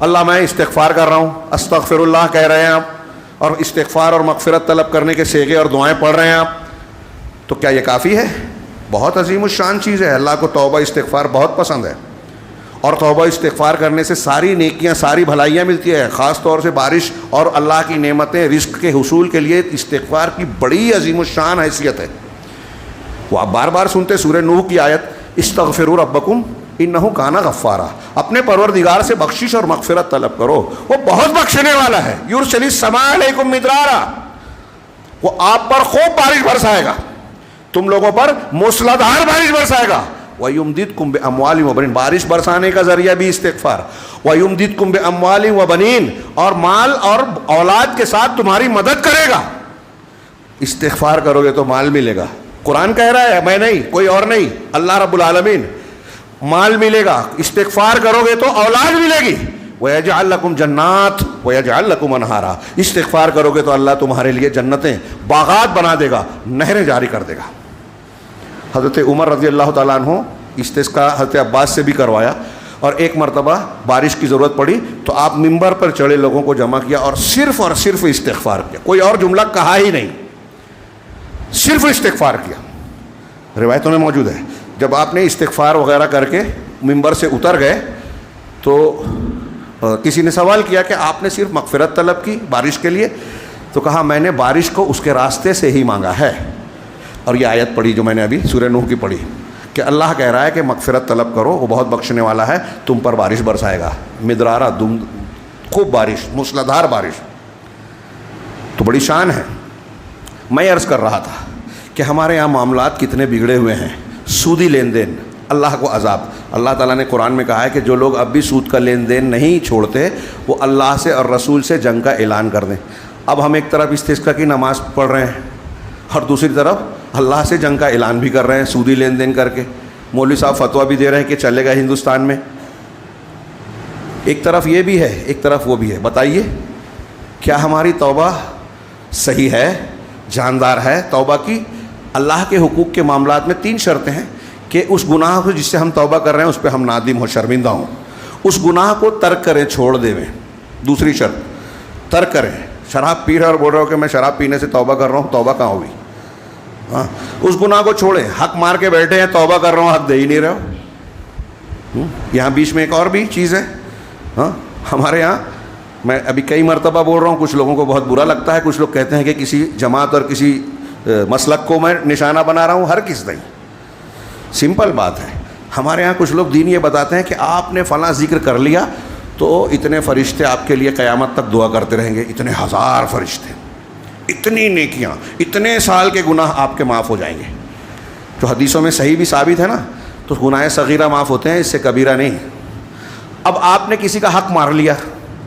اللہ میں استغفار کر رہا ہوں, استغفر اللہ کہہ رہے ہیں آپ, اور استغفار اور مغفرت طلب کرنے کے صیغے اور دعائیں پڑھ رہے ہیں آپ, تو کیا یہ کافی ہے؟ بہت عظیم الشان چیز ہے. اللہ کو توبہ استغفار بہت پسند ہے, اور توبہ استغفار کرنے سے ساری نیکیاں, ساری بھلائیاں ملتی ہے. خاص طور سے بارش اور اللہ کی نعمتیں, رزق کے حصول کے لیے استغفار کی بڑی عظیم الشان حیثیت ہے. وہ آپ بار بار سنتے سورہ نوح کی آیت, استغفروا ربکم انہ کان غفارا, اپنے پروردگار سے بخشش اور مغفرت طلب کرو, وہ بہت بخشنے والا ہے. یرسل السماء علیکم مدرارا, وہ آپ پر خوب بارش برسائے گا, تم لوگوں پر موسلادھار بارش برسائے گا. وَيُمْدِدْكُمْ بِأَمْوَالٍ وَبَنِينَ, بارش برسانے کا ذریعہ بھی استغفار. وَيُمْدِدْكُمْ بِأَمْوَالٍ وَبَنِينَ, اور مال اور اولاد کے ساتھ تمہاری مدد کرے گا. استغفار کرو گے تو مال ملے گا. قرآن کہہ رہا ہے, میں نہیں, کوئی اور نہیں, اللہ رب العالمین. مال ملے گا, استغفار کرو گے تو اولاد ملے گی. وَيَجْعَلْ لَكُمْ جَنَّاتٍ وَيَجْعَلْ لَكُمْ أَنْهَارًا, استغفار کرو گے تو اللہ تمہارے لیے جنتیں, باغات بنا دے گا, نہریں جاری کر دے گا. حضرت عمر رضی اللہ تعالیٰ عنہ استسقا حضرت عباس سے بھی کروایا, اور ایک مرتبہ بارش کی ضرورت پڑی تو آپ ممبر پر چڑھے, لوگوں کو جمع کیا اور صرف استغفار کیا. کوئی اور جملہ کہا ہی نہیں, صرف استغفار کیا. روایتوں میں موجود ہے جب آپ نے استغفار وغیرہ کر کے ممبر سے اتر گئے تو کسی نے سوال کیا کہ آپ نے صرف مغفرت طلب کی بارش کے لیے, تو کہا میں نے بارش کو اس کے راستے سے ہی مانگا ہے. اور یہ آیت پڑھی جو میں نے ابھی سورہ نوح کی پڑھی کہ اللہ کہہ رہا ہے کہ مغفرت طلب کرو, وہ بہت بخشنے والا ہے, تم پر بارش برسائے گا. مدرارا, خوب بارش, موسلادھار بارش. تو بڑی شان ہے. میں عرض کر رہا تھا کہ ہمارے یہاں معاملات کتنے بگڑے ہوئے ہیں. سودی لین دین, اللہ کو عذاب. اللہ تعالیٰ نے قرآن میں کہا ہے کہ جو لوگ اب بھی سود کا لین دین نہیں چھوڑتے وہ اللہ سے اور رسول سے جنگ کا اعلان کر دیں. اب ہم ایک طرف استسقا کی نماز پڑھ رہے ہیں اور دوسری طرف اللہ سے جنگ کا اعلان بھی کر رہے ہیں سودی لین دین کر کے. مولوی صاحب فتویٰ بھی دے رہے ہیں کہ چلے گا ہندوستان میں. ایک طرف یہ بھی ہے, ایک طرف وہ بھی ہے. بتائیے کیا ہماری توبہ صحیح ہے, جاندار ہے توبہ کی؟ اللہ کے حقوق کے معاملات میں 3 شرطیں ہیں کہ اس گناہ کو جس سے ہم توبہ کر رہے ہیں اس پہ ہم نادم ہوں, شرمندہ ہوں. اس گناہ کو ترک کریں, چھوڑ دیں. دوسری شرط ترک کریں. شراب پی رہے اور بول رہے ہو کہ میں شراب پینے سے توبہ کر رہا ہوں, توبہ کہاں ہوئی؟ ہاں, اس گناہ کو چھوڑیں. حق مار کے بیٹھے ہیں, توبہ کر رہا ہوں, حق دے ہی نہیں رہے ہو. یہاں بیچ میں ایک اور بھی چیز ہے. ہاں, ہمارے یہاں میں ابھی کئی مرتبہ بول رہا ہوں, کچھ لوگوں کو بہت برا لگتا ہے, کچھ لوگ کہتے ہیں کہ کسی جماعت اور کسی مسلک کو میں نشانہ بنا رہا ہوں. ہر کس نہیں. سمپل بات ہے. ہمارے یہاں کچھ لوگ دین یہ بتاتے ہیں کہ آپ نے فلاں ذکر کر لیا تو اتنے فرشتے آپ کے لیے قیامت تک دعا کرتے رہیں گے, اتنے 1000 فرشتے, اتنی نیکیاں, اتنے سال کے گناہ آپ کے معاف ہو جائیں گے. جو حدیثوں میں صحیح بھی ثابت ہے نا, تو گناہ صغیرہ معاف ہوتے ہیں, اس سے کبیرہ نہیں. اب آپ نے کسی کا حق مار لیا,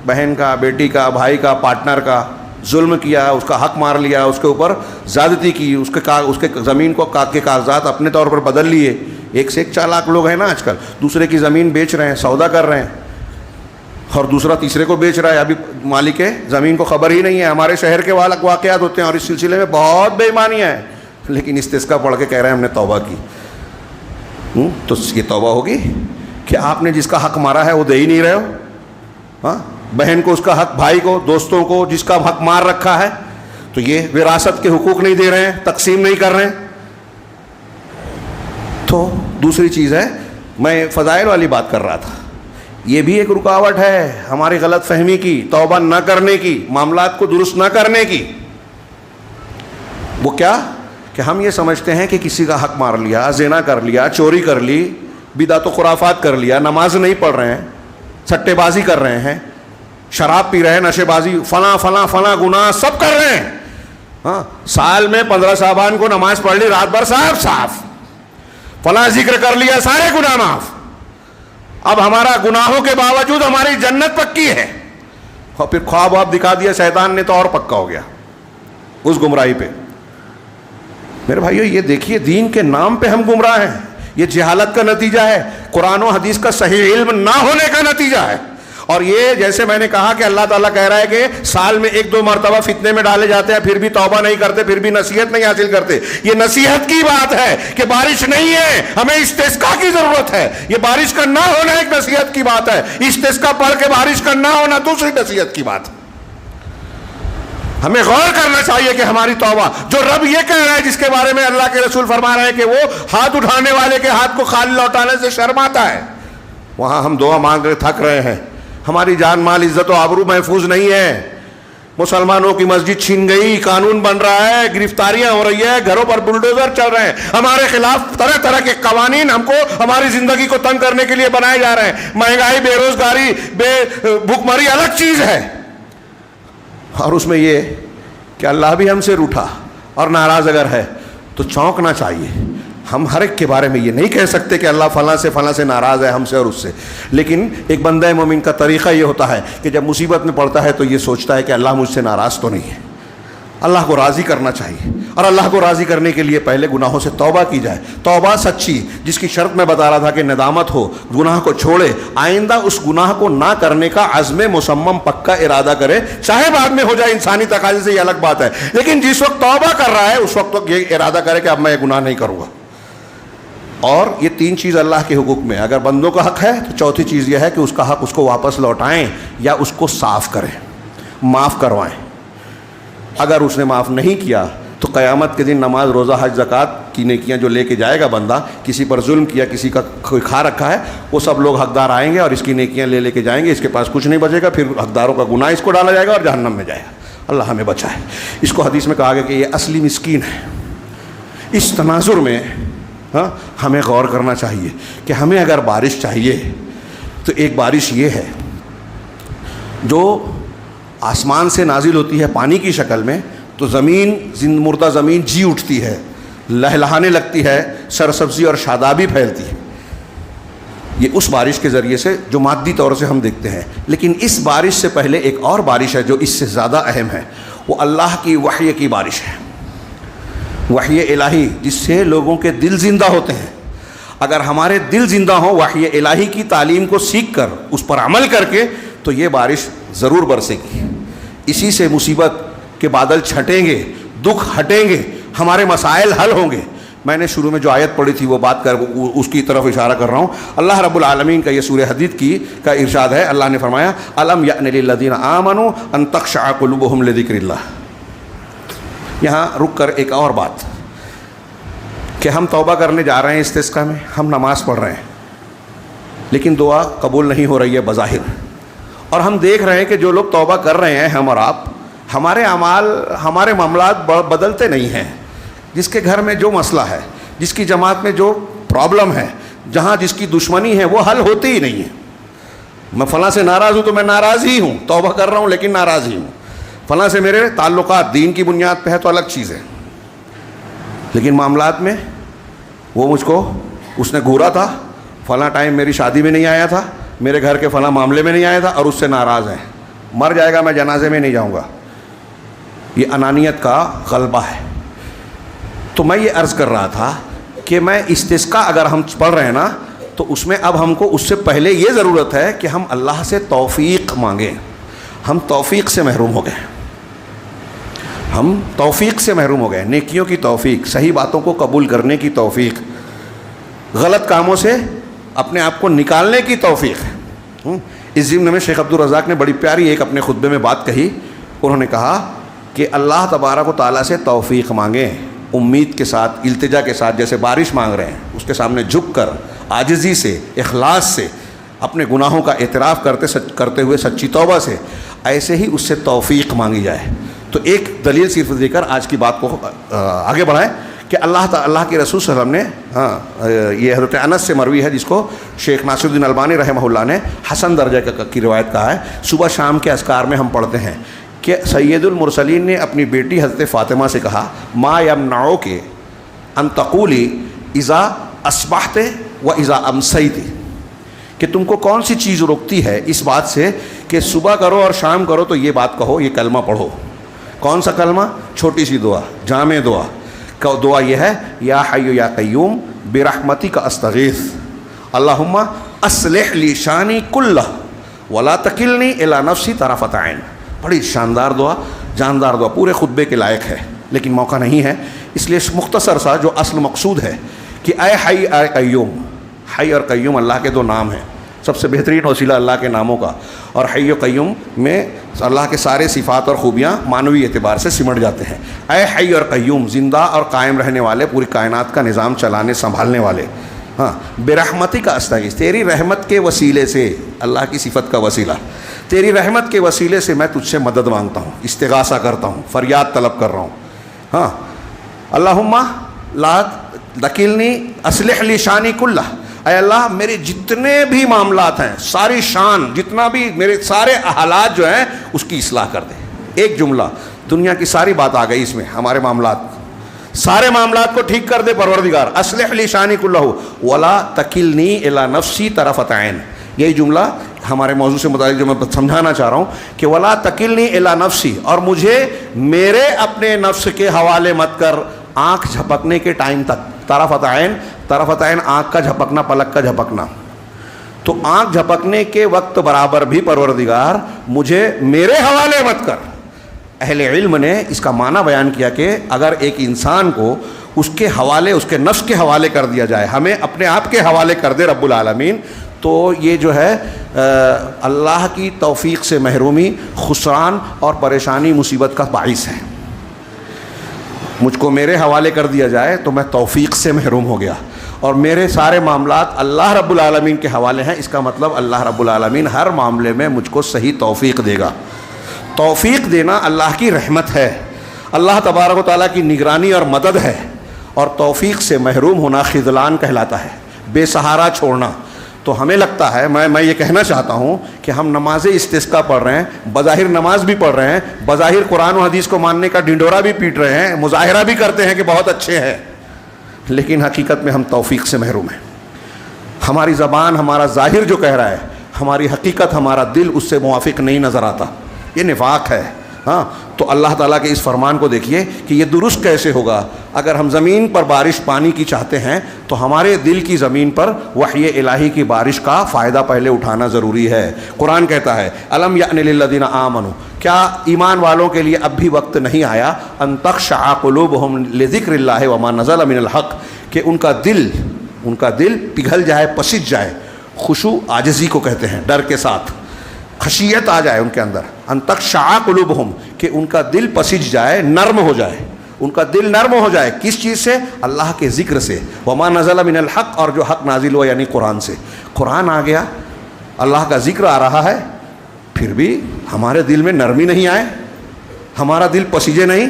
بہن کا, بیٹی کا, بھائی کا, پارٹنر کا, ظلم کیا, اس کا حق مار لیا, اس کے اوپر زیادتی کی, اس کے زمین کو کے کاغذات اپنے طور پر بدل لیے. ایک سے ایک چالاک لوگ ہیں نا آج کل, دوسرے کی زمین بیچ رہے ہیں, سودا کر رہے ہیں, اور دوسرا تیسرے کو بیچ رہا ہے. ابھی مالک زمین کو خبر ہی نہیں ہے. ہمارے شہر کے واقعات ہوتے ہیں اور اس سلسلے میں بہت بے ایمانیاں ہیں, لیکن استسقا پڑھ کے کہہ رہے ہیں ہم نے توبہ کی. تو یہ توبہ ہوگی کہ آپ نے جس کا حق مارا ہے وہ دے ہی نہیں رہے ہو. ہاں, بہن کو اس کا حق, بھائی کو, دوستوں کو جس کا حق مار رکھا ہے, تو یہ وراثت کے حقوق نہیں دے رہے ہیں, تقسیم نہیں کر رہے ہیں. تو دوسری چیز ہے, میں فضائل والی بات کر رہا تھا, یہ بھی ایک رکاوٹ ہے ہماری غلط فہمی کی, توبہ نہ کرنے کی, معاملات کو درست نہ کرنے کی. وہ کیا کہ ہم یہ سمجھتے ہیں کہ کسی کا حق مار لیا, زنا کر لیا, چوری کر لی, بدعت و خرافات کر لیا, نماز نہیں پڑھ رہے ہیں, سٹے بازی کر رہے ہیں, شراب پی رہے ہیں, نشے بازی, فلاں فلاں فلاں گناہ سب کر رہے ہیں, ہاں سال میں 15 شعبان کو نماز پڑھ لی رات بھر صاف صاف، فلاں ذکر کر لیا، سارے گناہ معاف. اب ہمارا گناہوں کے باوجود ہماری جنت پکی ہے، اور پھر خواب واب دکھا دیا شیطان نے تو اور پکا ہو گیا اس گمراہی پہ. میرے بھائیو یہ دیکھیے دین کے نام پہ ہم گمراہ ہیں، یہ جہالت کا نتیجہ ہے، قرآن و حدیث کا صحیح علم نہ ہونے کا نتیجہ ہے. اور یہ جیسے میں نے کہا کہ اللہ تعالیٰ کہہ رہا ہے کہ سال میں 1-2 مرتبہ فتنے میں ڈالے جاتے ہیں، پھر بھی توبہ نہیں کرتے، پھر بھی نصیحت نہیں حاصل کرتے. یہ نصیحت کی بات ہے کہ بارش نہیں ہے، ہمیں استسقاء کی ضرورت ہے. یہ بارش کا نہ ہونا ایک نصیحت کی بات ہے، استسقاء پڑھ کے بارش کا نہ ہونا دوسری نصیحت کی بات ہے. ہمیں غور کرنا چاہیے کہ ہماری توبہ، جو رب یہ کہہ رہا ہے، جس کے بارے میں اللہ کے رسول فرما رہے ہیں کہ وہ ہاتھ اٹھانے والے کے ہاتھ کو خالی لوٹانے سے شرماتا ہے، وہاں ہم دعا مانگ رہے تھک رہے ہیں. ہماری جان مال عزت و آبرو محفوظ نہیں ہے، مسلمانوں کی مسجد چھین گئی، قانون بن رہا ہے، گرفتاریاں ہو رہی ہے، گھروں پر بلڈوزر چل رہے ہیں، ہمارے خلاف طرح طرح کے قوانین ہم کو ہماری زندگی کو تنگ کرنے کے لیے بنائے جا رہے ہیں. مہنگائی، بے روزگاری، بھوک مری الگ چیز ہے، اور اس میں یہ کہ اللہ بھی ہم سے روٹھا اور ناراض اگر ہے تو چونکنا چاہیے. ہم ہر ایک کے بارے میں یہ نہیں کہہ سکتے کہ اللہ فلاں سے ناراض ہے، ہم سے اور اس سے، لیکن ایک بندہ مومن کا طریقہ یہ ہوتا ہے کہ جب مصیبت میں پڑتا ہے تو یہ سوچتا ہے کہ اللہ مجھ سے ناراض تو نہیں ہے. اللہ کو راضی کرنا چاہیے، اور اللہ کو راضی کرنے کے لیے پہلے گناہوں سے توبہ کی جائے. توبہ سچی، جس کی شرط میں بتا رہا تھا کہ ندامت ہو، گناہ کو چھوڑے، آئندہ اس گناہ کو نہ کرنے کا عزم مصمم پکا ارادہ کرے، چاہے بعد میں ہو جائے انسانی تقاضے سے، یہ الگ بات ہے، لیکن جس وقت توبہ کر رہا ہے اس وقت یہ ارادہ کرے کہ اب میں یہ گناہ نہیں کروں گا. اور یہ 3 چیز اللہ کے حقوق میں، اگر بندوں کا حق ہے تو چوتھی چیز یہ ہے کہ اس کا حق اس کو واپس لوٹائیں یا اس کو صاف کریں، معاف کروائیں. اگر اس نے معاف نہیں کیا تو قیامت کے دن نماز، روزہ، حج، زکوٰۃ کی نیکیاں جو لے کے جائے گا بندہ، کسی پر ظلم کیا، کسی کا کوئی کھا رکھا ہے، وہ سب لوگ حقدار آئیں گے اور اس کی نیکیاں لے کے جائیں گے، اس کے پاس کچھ نہیں بچے گا، پھر حقداروں کا گناہ اس کو ڈالا جائے گا اور جہنم میں جائے گا. اللہ ہمیں بچائے. اس کو حدیث میں کہا گیا کہ یہ اصلی مسکین ہے. اس تناظر میں ہمیں غور کرنا چاہیے کہ ہمیں اگر بارش چاہیے تو ایک بارش یہ ہے جو آسمان سے نازل ہوتی ہے پانی کی شکل میں، تو زمین، مردہ زمین جی اٹھتی ہے، لہلہانے لگتی ہے، سرسبزی اور شادابی پھیلتی ہے. یہ اس بارش کے ذریعے سے جو مادی طور سے ہم دیکھتے ہیں. لیکن اس بارش سے پہلے ایک اور بارش ہے جو اس سے زیادہ اہم ہے، وہ اللہ کی وحی کی بارش ہے، وحی الہی، جس سے لوگوں کے دل زندہ ہوتے ہیں. اگر ہمارے دل زندہ ہوں وحی الہی کی تعلیم کو سیکھ کر، اس پر عمل کر کے، تو یہ بارش ضرور برسے گی. اسی سے مصیبت کے بادل چھٹیں گے، دکھ ہٹیں گے، ہمارے مسائل حل ہوں گے. میں نے شروع میں جو آیت پڑھی تھی وہ بات کر اس کی طرف اشارہ کر رہا ہوں. اللہ رب العالمین کا یہ سورہ حدید کا ارشاد ہے. اللہ نے فرمایا الم یأن للذین آمنوا ان تخشع قلوبہم لذکر اللہ. یہاں رک کر ایک اور بات کہ ہم توبہ کرنے جا رہے ہیں استسقاء میں، ہم نماز پڑھ رہے ہیں، لیکن دعا قبول نہیں ہو رہی ہے بظاہر، اور ہم دیکھ رہے ہیں کہ جو لوگ توبہ کر رہے ہیں، ہم اور آپ، ہمارے اعمال، ہمارے معاملات بدلتے نہیں ہیں. جس کے گھر میں جو مسئلہ ہے، جس کی جماعت میں جو پرابلم ہے، جہاں جس کی دشمنی ہے، وہ حل ہوتی ہی نہیں ہے. میں فلاں سے ناراض ہوں تو میں ناراض ہی ہوں، توبہ کر رہا ہوں لیکن ناراض ہی ہوں. فلاں سے میرے تعلقات دین کی بنیاد پہ ہے تو الگ چیز ہے، لیکن معاملات میں وہ مجھ کو، اس نے گھورا تھا، فلاں ٹائم میری شادی میں نہیں آیا تھا، میرے گھر کے فلاں معاملے میں نہیں آیا تھا، اور اس سے ناراض ہے. مر جائے گا میں جنازے میں نہیں جاؤں گا. یہ انانیت کا غلبہ ہے. تو میں یہ عرض کر رہا تھا کہ میں استسقاء اگر ہم پڑھ رہے ہیں نا، تو اس میں اب ہم کو اس سے پہلے یہ ضرورت ہے کہ ہم اللہ سے توفیق مانگیں. ہم توفیق سے محروم ہو گئے، ہم توفیق سے محروم ہو گئے، نیکیوں کی توفیق، صحیح باتوں کو قبول کرنے کی توفیق، غلط کاموں سے اپنے آپ کو نکالنے کی توفیق. اس ضمن میں شیخ عبدالرزاق نے بڑی پیاری ایک اپنے خطبے میں بات کہی. انہوں نے کہا کہ اللہ تبارک و تعالیٰ سے توفیق مانگیں، امید کے ساتھ، التجا کے ساتھ، جیسے بارش مانگ رہے ہیں، اس کے سامنے جھک کر، عاجزی سے، اخلاص سے، اپنے گناہوں کا اعتراف کرتے ہوئے سچی توبہ سے، ایسے ہی اس سے توفیق مانگی جائے. تو ایک دلیل صرف دے کر آج کی بات کو آگے بڑھائیں کہ اللہ کے رسول صلی اللہ علیہ وسلم نے، یہ حضرت انس سے مروی ہے، جس کو شیخ ناصر الدین البانی رحمہ اللہ نے حسن درجہ کی روایت کہا ہے. صبح شام کے اذکار میں ہم پڑھتے ہیں کہ سید المرسلین نے اپنی بیٹی حضرت فاطمہ سے کہا ما یمنعک ان تقولی اذا اصبحت و اذا امسیت، کہ تم کو کون سی چیز روکتی ہے اس بات سے کہ صبح کرو اور شام کرو تو یہ بات کہو، یہ کلمہ پڑھو۔ کون سا کلمہ؟ چھوٹی سی دعا، جامع دعا۔ دعا یہ ہے یا حی یا قیوم برحمتک استغیث اللہم اصلح لی شانی کلہ ولا تکلنی الی نفسی طرفۃ عین۔ بڑی شاندار دعا، جاندار دعا، پورے خطبے کے لائق ہے، لیکن موقع نہیں ہے، اس لیے مختصر سا جو اصل مقصود ہے کہ اے حی اے قیوم۔ حی اور قیوم اللہ کے دو نام ہیں، سب سے بہترین وسیلہ اللہ کے ناموں کا، اور حی و قیوم میں اللہ کے سارے صفات اور خوبیاں معنوی اعتبار سے سمٹ جاتے ہیں۔ اے حی اور قیوم، زندہ اور قائم رہنے والے، پوری کائنات کا نظام چلانے سنبھالنے والے، ہاں، برحمتک استغیث، تیری رحمت کے وسیلے سے، اللہ کی صفت کا وسیلہ، تیری رحمت کے وسیلے سے میں تجھ سے مدد مانگتا ہوں، استغاثہ کرتا ہوں، فریاد طلب کر رہا ہوں، ہاں۔ اللہم لا تکلنی اصلح لی شانی کلہ، اے اللہ میرے جتنے بھی معاملات ہیں، ساری شان، جتنا بھی میرے سارے حالات جو ہیں اس کی اصلاح کر دے۔ ایک جملہ، دنیا کی ساری بات آ گئی اس میں، ہمارے معاملات، سارے معاملات کو ٹھیک کر دے پروردگار، اصلح لی شانی کلہ ولا تکلنی الی نفسی طرفۃ عین۔ یہی جملہ ہمارے موضوع سے متعلق جو میں سمجھانا چاہ رہا ہوں کہ ولا تکلنی الی نفسی، اور مجھے میرے اپنے نفس کے حوالے مت کر آنکھ جھپکنے کے ٹائم تک۔ طرفۃ عین، طرفۃ عین آنکھ کا جھپکنا، پلک کا جھپکنا، تو آنکھ جھپکنے کے وقت برابر بھی پروردگار مجھے میرے حوالے مت کر۔ اہل علم نے اس کا معنی بیان کیا کہ اگر ایک انسان کو اس کے حوالے، اس کے نفس کے حوالے کر دیا جائے، ہمیں اپنے آپ کے حوالے کر دے رب العالمین، تو یہ جو ہے اللہ کی توفیق سے محرومی، خسران اور پریشانی، مصیبت کا باعث ہے۔ مجھ کو میرے حوالے کر دیا جائے تو میں توفیق سے محروم ہو گیا، اور میرے سارے معاملات اللہ رب العالمین کے حوالے ہیں، اس کا مطلب اللہ رب العالمین ہر معاملے میں مجھ کو صحیح توفیق دے گا۔ توفیق دینا اللہ کی رحمت ہے، اللہ تبارک و تعالیٰ کی نگرانی اور مدد ہے، اور توفیق سے محروم ہونا خذلان کہلاتا ہے، بے سہارا چھوڑنا۔ تو ہمیں لگتا ہے، میں یہ کہنا چاہتا ہوں کہ ہم نماز استسقاء پڑھ رہے ہیں، بظاہر نماز بھی پڑھ رہے ہیں، بظاہر قرآن و حدیث کو ماننے کا ڈنڈورا بھی پیٹ رہے ہیں، مظاہرہ بھی کرتے ہیں کہ بہت اچھے ہیں، لیکن حقیقت میں ہم توفیق سے محروم ہیں۔ ہماری زبان، ہمارا ظاہر جو کہہ رہا ہے، ہماری حقیقت، ہمارا دل اس سے موافق نہیں نظر آتا، یہ نفاق ہے۔ ہاں، تو اللہ تعالیٰ کے اس فرمان کو دیکھیے کہ یہ درست کیسے ہوگا۔ اگر ہم زمین پر بارش پانی کی چاہتے ہیں تو ہمارے دل کی زمین پر وحی الہی کی بارش کا فائدہ پہلے اٹھانا ضروری ہے۔ قرآن کہتا ہے الم یأن للذین آمنوا، کیا ایمان والوں کے لیے اب بھی وقت نہیں آیا ان تخشع قلوبہم لذکر اللہ وما نزل من الحق، کہ ان کا دل پگھل جائے، پسج جائے۔ خشوع عاجزی کو کہتے ہیں، ڈر کے ساتھ خشیت آ جائے ان کے اندر، ان تخشع قلوبہم، کہ ان کا دل پسج جائے، نرم ہو جائے، ان کا دل نرم ہو جائے۔ کس چیز سے؟ اللہ کے ذکر سے، وما نزل من الحق، اور جو حق نازل ہوا یعنی قرآن سے۔ قرآن آ گیا، اللہ کا ذکر آ رہا ہے، پھر بھی ہمارے دل میں نرمی نہیں آئے، ہمارا دل پسیجے نہیں،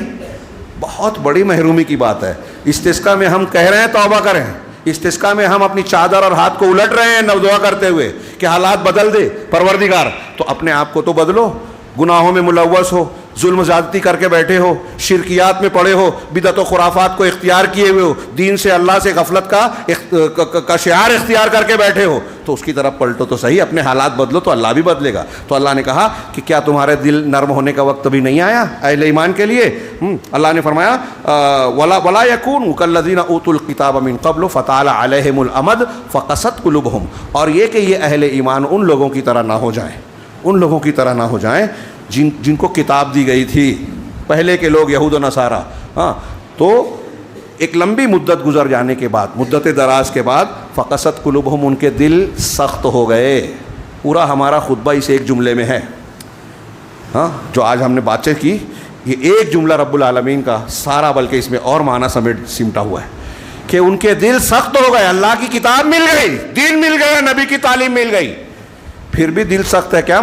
بہت بڑی محرومی کی بات ہے۔ استسقاء میں ہم کہہ رہے ہیں توبہ کریں، استسقاء میں ہم اپنی چادر اور ہاتھ کو الٹ رہے ہیں دعا کرتے ہوئے کہ حالات بدل دے پروردگار، تو اپنے آپ کو تو بدلو۔ گناہوں میں ملوث ہو، ظلم زیادتی کر کے بیٹھے ہو، شرکیات میں پڑے ہو، بدعت و خرافات کو اختیار کیے ہوئے ہو، دین سے، اللہ سے غفلت کا شعار اختیار کر کے بیٹھے ہو، تو اس کی طرف پلٹو تو صحیح، اپنے حالات بدلو تو اللہ بھی بدلے گا۔ تو اللہ نے کہا کہ کیا تمہارے دل نرم ہونے کا وقت بھی نہیں آیا اہل ایمان کے لیے؟ اللہ نے فرمایا ولا یکونوا کالذین اوتوا الکتاب من قبل فطال علیہم الامد فقست قلوبہم، اور یہ کہ یہ اہل ایمان ان لوگوں کی طرح نہ ہو جائیں، ان لوگوں کی طرح نہ ہو جائیں جن کو کتاب دی گئی تھی، پہلے کے لوگ یہود و نصارہ۔ ہاں، تو ایک لمبی مدت گزر جانے کے بعد، مدت دراز کے بعد، فقست قلوبہم، ان کے دل سخت ہو گئے۔ پورا ہمارا خطبہ اس ایک جملے میں ہے، ہاں، جو آج ہم نے بات چیت کی، یہ ایک جملہ رب العالمین کا سارا، بلکہ اس میں اور معنی سمٹا ہوا ہے کہ ان کے دل سخت ہو گئے۔ اللہ کی کتاب مل گئی، دین مل گیا، نبی کی تعلیم مل گئی، پھر بھی دل سخت ہے۔ کیا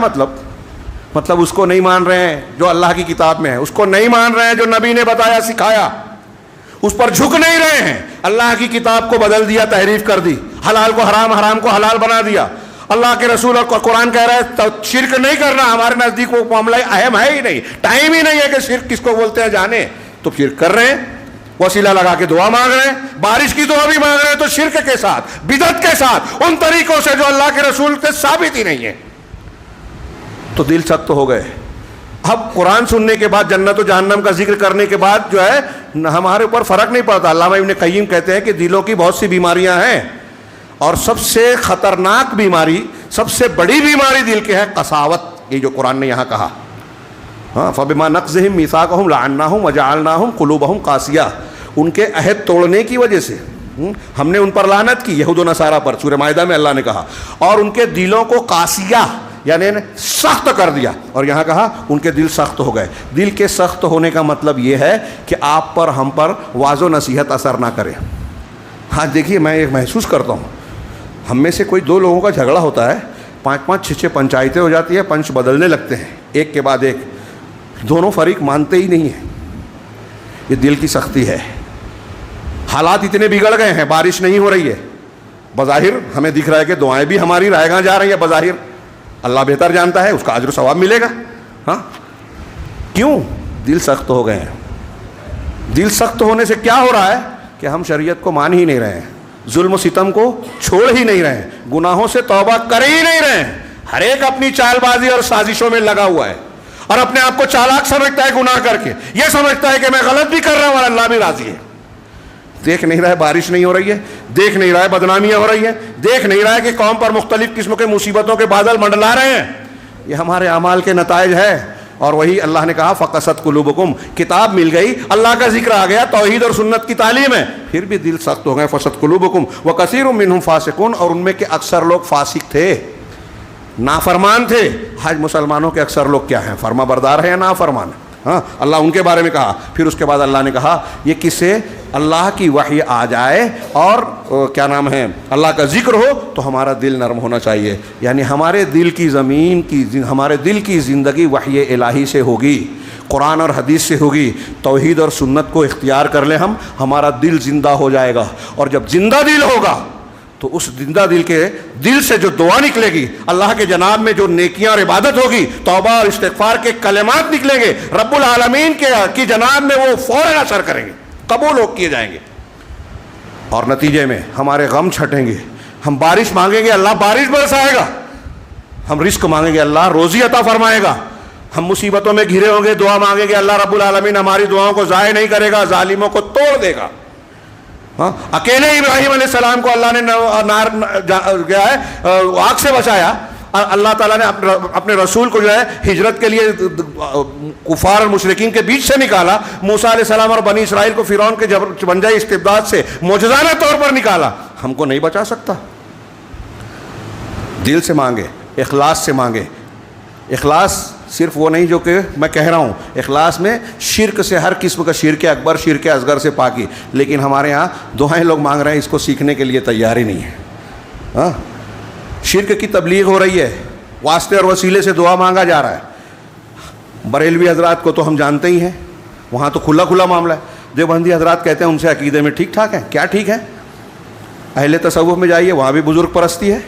مطلب اس کو نہیں مان رہے ہیں جو اللہ کی کتاب میں ہے، اس کو نہیں مان رہے ہیں جو نبی نے بتایا سکھایا، اس پر جھک نہیں رہے ہیں۔ اللہ کی کتاب کو بدل دیا، تحریف کر دی، حلال کو حرام، حرام کو حلال بنا دیا، اللہ کے رسول اور قرآن کہہ رہا ہے تو شرک نہیں کرنا، ہمارے نزدیک وہ معاملہ اہم ہے ہی نہیں، ٹائم ہی نہیں ہے کہ شرک کس کو بولتے ہیں جانے، تو شرک کر رہے ہیں، وسیلہ لگا کے دعا مانگ رہے ہیں، بارش کی دعا بھی مانگ رہے ہیں تو شرک کے ساتھ، بدعت کے ساتھ، ان طریقوں سے جو اللہ کے رسول سے ثابت ہی نہیں ہے، تو دل سخت ہو گئے۔ اب قرآن سننے کے بعد جنت و جہنم کا ذکر کرنے کے بعد جو ہے ہمارے اوپر فرق نہیں پڑتا۔ علامہ ابن قیم کہتے ہیں کہ دلوں کی بہت سی بیماریاں ہیں، اور سب سے خطرناک بیماری، سب سے بڑی بیماری دل کی ہے قساوت، یہ جو قرآن نے یہاں کہا، ہاں فَبِمَا نَقْضِهِمْ مِيثَاقَهُمْ لَعَنَّاهُمْ وَجَعَلْنَاهُمْ قُلُوبَهُمْ قَاسِيَةً، ان کے عہد توڑنے کی وجہ سے ہم نے ان پر لعنت کی، یہود و نصارہ پر، سورہ مائدہ میں اللہ نے کہا، اور ان کے دلوں کو قاسیہ یعنی سخت کر دیا، اور یہاں کہا ان کے دل سخت ہو گئے۔ دل کے سخت ہونے کا مطلب یہ ہے کہ آپ پر، ہم پر واعظ و نصیحت اثر نہ کرے۔ ہاں دیکھیے، میں ایک محسوس کرتا ہوں، ہم میں سے کوئی دو لوگوں کا جھگڑا ہوتا ہے، 5-5 6-6 پنچایتیں ہو جاتی ہیں، پنچ بدلنے لگتے ہیں ایک کے بعد ایک، دونوں فریق مانتے ہی نہیں ہیں، یہ دل کی سختی ہے۔ حالات اتنے بگڑ گئے ہیں، بارش نہیں ہو رہی ہے، بظاہر ہمیں دکھ رہا ہے کہ دعائیں بھی ہماری رائے گاں جا رہی ہیں، بظاہر اللہ بہتر جانتا ہے، اس کا اجر و ثواب ملے گا، ہاں کیوں؟ دل سخت ہو گئے ہیں۔ دل سخت ہونے سے کیا ہو رہا ہے کہ ہم شریعت کو مان ہی نہیں رہے ہیں، ظلم و ستم کو چھوڑ ہی نہیں رہے ہیں، گناہوں سے توبہ کر ہی نہیں رہے ہیں، ہر ایک اپنی چال بازی اور سازشوں میں لگا ہوا ہے، اور اپنے آپ کو چالاک سمجھتا ہے گناہ کر کے، یہ سمجھتا ہے کہ میں غلط بھی کر رہا ہوں اور اللہ بھی راضی ہے۔ دیکھ نہیں رہا ہے بارش نہیں ہو رہی ہے، دیکھ نہیں رہا ہے بدنامیاں ہو رہی ہیں، دیکھ نہیں رہا ہے کہ قوم پر مختلف قسم کے مصیبتوں کے بادل منڈلا رہے ہیں، یہ ہمارے اعمال کے نتائج ہے۔ اور وہی اللہ نے کہا فقست قلوبکم، کتاب مل گئی، اللہ کا ذکر آ گیا، توحید اور سنت کی تعلیم ہے، پھر بھی دل سخت ہو گئے۔ فقست قلوبکم وکثیر منہم فاسقون، اور ان میں کے اکثر لوگ فاسق تھے، نافرمان تھے۔ آج مسلمانوں کے اکثر لوگ کیا ہیں؟ فرما بردار ہیں یا نافرمان؟ ہاں اللہ ان کے بارے میں کہا، پھر اس کے بعد اللہ نے کہا یہ کسے اللہ کی وحی آ جائے اور کیا نام ہے اللہ کا ذکر ہو تو ہمارا دل نرم ہونا چاہیے، یعنی ہمارے دل کی زمین کی، ہمارے دل کی زندگی وحی الہی سے ہوگی، قرآن اور حدیث سے ہوگی، توحید اور سنت کو اختیار کر لیں ہم، ہمارا دل زندہ ہو جائے گا، اور جب زندہ دل ہوگا تو اس زندہ دل کے دل سے جو دعا نکلے گی، اللہ کے جناب میں جو نیکیاں اور عبادت ہوگی، توبہ اور استغفار کے کلمات نکلیں گے، رب العالمین کی جناب میں وہ فوراً اثر کریں گے، قبول ہو کیے جائیں گے، اور نتیجے میں ہمارے غم چھٹیں گے۔ ہم بارش مانگیں گے، اللہ بارش برسائے گا، ہم رزق مانگیں گے، اللہ روزی عطا فرمائے گا، ہم مصیبتوں میں گھرے ہوں گے، دعا مانگیں گے، اللہ رب العالمین ہماری دعاؤں کو ضائع نہیں کرے گا، ظالموں کو توڑ دے گا۔ ہاں اکیلے ابراہیم علیہ السلام کو اللہ نے آگ سے بچایا، اللہ تعالیٰ نے اپنے رسول کو جو ہے ہجرت کے لیے کفار اور مشرکین کے بیچ سے نکالا، موسیٰ علیہ السلام اور بنی اسرائیل کو فرعون کے چبنجائی استبداد سے معجزانہ طور پر نکالا، ہم کو نہیں بچا سکتا؟ دل سے مانگے، اخلاص سے مانگے۔ اخلاص صرف وہ نہیں جو کہ میں کہہ رہا ہوں، اخلاص میں شرک سے، ہر قسم کا شرک اکبر، شرک اصغر سے پاکی، لیکن ہمارے ہاں دعائیں لوگ مانگ رہے ہیں، اس کو سیکھنے کے لیے تیار ہی نہیں ہے۔ ہاں شرک کی تبلیغ ہو رہی ہے، واسطے اور وسیلے سے دعا مانگا جا رہا ہے۔ بریلوی حضرات کو تو ہم جانتے ہی ہیں، وہاں تو کھلا کھلا معاملہ ہے۔ دیوبندی حضرات کہتے ہیں ان سے عقیدے میں ٹھیک ٹھاک ہیں، کیا ٹھیک ہے؟ اہل تصوف میں جائیے، وہاں بھی بزرگ پرستی ہے،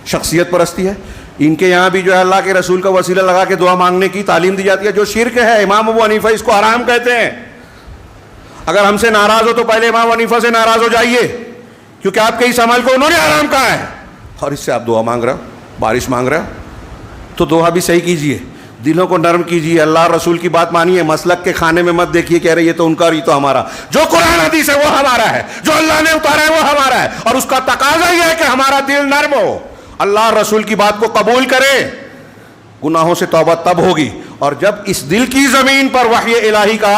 شخصیت پرستی ہے۔ ان کے یہاں بھی جو ہے اللہ کے رسول کا وسیلہ لگا کے دعا مانگنے کی تعلیم دی جاتی ہے، جو شرک ہے۔ امام ابو حنیفہ اس کو حرام کہتے ہیں۔ اگر ہم سے ناراض ہو تو پہلے امام حنیفہ سے ناراض ہو جائیے، کیونکہ آپ کے اس عمل کو انہوں نے حرام کہا ہے، اور اس سے آپ دعا مانگ رہے ہو، بارش مانگ رہے ہو، تو دعا بھی صحیح کیجئے، دلوں کو نرم کیجئے، اللہ اور رسول کی بات مانیے، مسلک کے کھانے میں مت دیکھیے کہہ رہے یہ تو ان کا اور یہ تو ہمارا۔ جو قرآن حدیث ہے وہ ہمارا ہے، جو اللہ نے اتارا ہے وہ ہمارا ہے، اور اس کا تقاضا یہ ہے کہ ہمارا دل نرم ہو، اللہ اور رسول کی بات کو قبول کرے۔ گناہوں سے توبہ تب ہوگی، اور جب اس دل کی زمین پر وحی الہی کا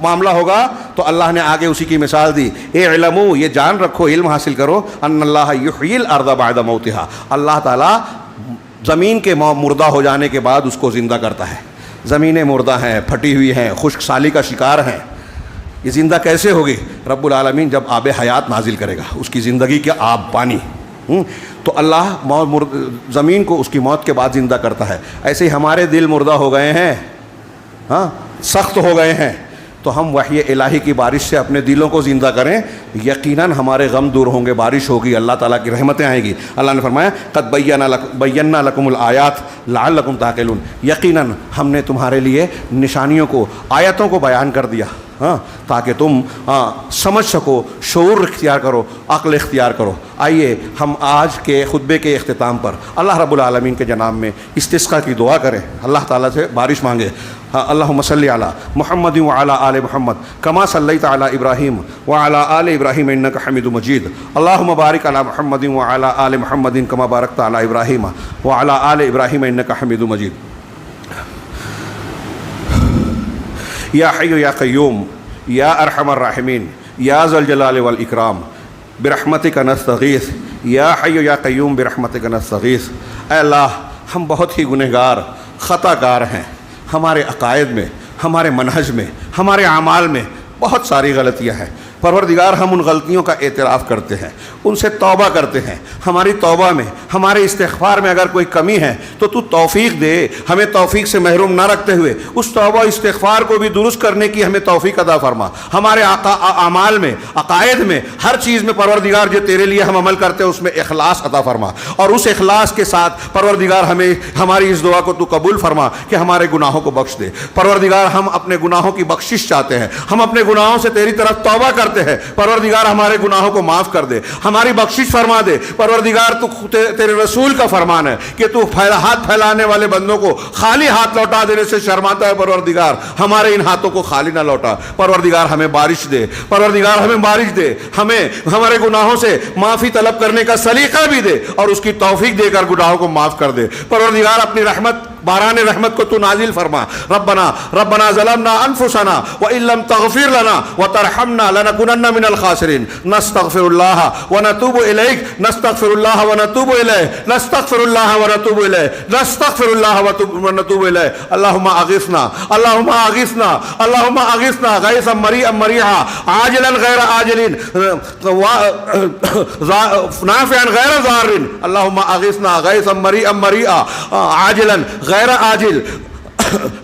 معاملہ ہوگا تو اللہ نے آگے اسی کی مثال دی، اعلموا، یہ جان رکھو، علم حاصل کرو، ان اللہ یحیی الارض بعد موتہا، اللہ تعالیٰ زمین کے مردہ ہو جانے کے بعد اس کو زندہ کرتا ہے۔ زمینیں مردہ ہیں، پھٹی ہوئی ہیں، خشک سالی کا شکار ہیں، یہ زندہ کیسے ہوگی؟ رب العالمین جب آب حیات نازل کرے گا، اس کی زندگی کے آب پانی، تو اللہ زمین کو اس کی موت کے بعد زندہ کرتا ہے۔ ایسے ہی ہمارے دل مردہ ہو گئے ہیں، ہاں سخت ہو گئے ہیں، تو ہم وحی الہی کی بارش سے اپنے دلوں کو زندہ کریں، یقیناً ہمارے غم دور ہوں گے، بارش ہوگی، اللہ تعالیٰ کی رحمتیں آئیں گی۔ اللہ نے فرمایا قد بینا لکم الآیات لعلکم تعقلون، یقیناً ہم نے تمہارے لیے نشانیوں کو، آیتوں کو بیان کر دیا، ہاں، تاکہ تم سمجھ سکو، شعور اختیار کرو، عقل اختیار کرو۔ آئیے ہم آج کے خطبے کے اختتام پر اللہ رب العالمین کے جناب میں استسقاء کی دعا کریں، اللہ تعالیٰ سے بارش مانگے۔ اللہم صلی علی محمد وعلی آل محمد کما صلیت علی ابراہیم وعلی آل ابراہیم انک حمید مجید، اللہم بارک علی محمد وعلی آل محمد کما بارکت علی ابراہیم وعلی آل ابراہیم انک حمید مجید۔ یا حی یا قیوم یا ارحم الراحمین یا ذا الجلال والاکرام برحمتک نستغیث، یا حی یا قیوم برحمتک نستغیث۔ اے اللہ، ہم بہت ہی گنہگار، خطا کار ہیں، ہمارے عقائد میں، ہمارے منہج میں، ہمارے اعمال میں بہت ساری غلطیاں ہیں۔ پروردگار، ہم ان غلطیوں کا اعتراف کرتے ہیں، ان سے توبہ کرتے ہیں۔ ہماری توبہ میں، ہمارے استغفار میں اگر کوئی کمی ہے تو تو توفیق دے، ہمیں توفیق سے محروم نہ رکھتے ہوئے اس توبہ استغفار کو بھی درست کرنے کی ہمیں توفیق عطا فرما۔ ہمارے اعمال میں، عقائد میں، ہر چیز میں پروردگار جو تیرے لیے ہم عمل کرتے ہیں اس میں اخلاص عطا فرما، اور اس اخلاص کے ساتھ پروردگار ہمیں ہماری اس دعا کو تو قبول فرما کہ ہمارے گناہوں کو بخش دے۔ پروردگار، ہم اپنے گناہوں کی بخشش چاہتے ہیں، ہم اپنے گناہوں سے تیری طرف توبہ کرتے ہیں۔ پروردگار، ہمارے گناہوں کو معاف کر دے، ہماری بخشش فرما دے۔ پروردگار، تو تیرے رسول کا فرمان ہے کہ تو ہاتھ پھیلانے والے بندوں کو خالی ہاتھ لوٹا دینے سے شرماتا ہے۔ پروردگار، ہمارے ان ہاتھوں کو خالی نہ لوٹا۔ پروردگار، ہمیں بارش دے، پروردگار ہمیں بارش دے، ہمیں ہمارے گناہوں سے معافی طلب کرنے کا سلیقہ بھی دے اور اس کی توفیق دے کر گناہوں کو معاف کر دے۔ پروردگار، اپنی رحمت، باران رحمت کو تو نازل فرما۔ ربنا ظلمنا انفسنا وان لم تغفر لنا وترحمنا لنكونن من الخاسرین، نستغفر اللہ ونتوب الیک، نستغفر اللہ ونتوب الیہ، نستغفر اللہ ونتوب الیہ، نستغفر اللہ ونتوب الیہ۔ اللہم اغثنا، اللہم اغثنا، اللہم اغثنا غیثا مریعا مریعا عاجلا غیر عاجل نافعا غیر ضار۔ اللہم اغثنا غیثا مریعا مریعا عاجلا غیر عاجل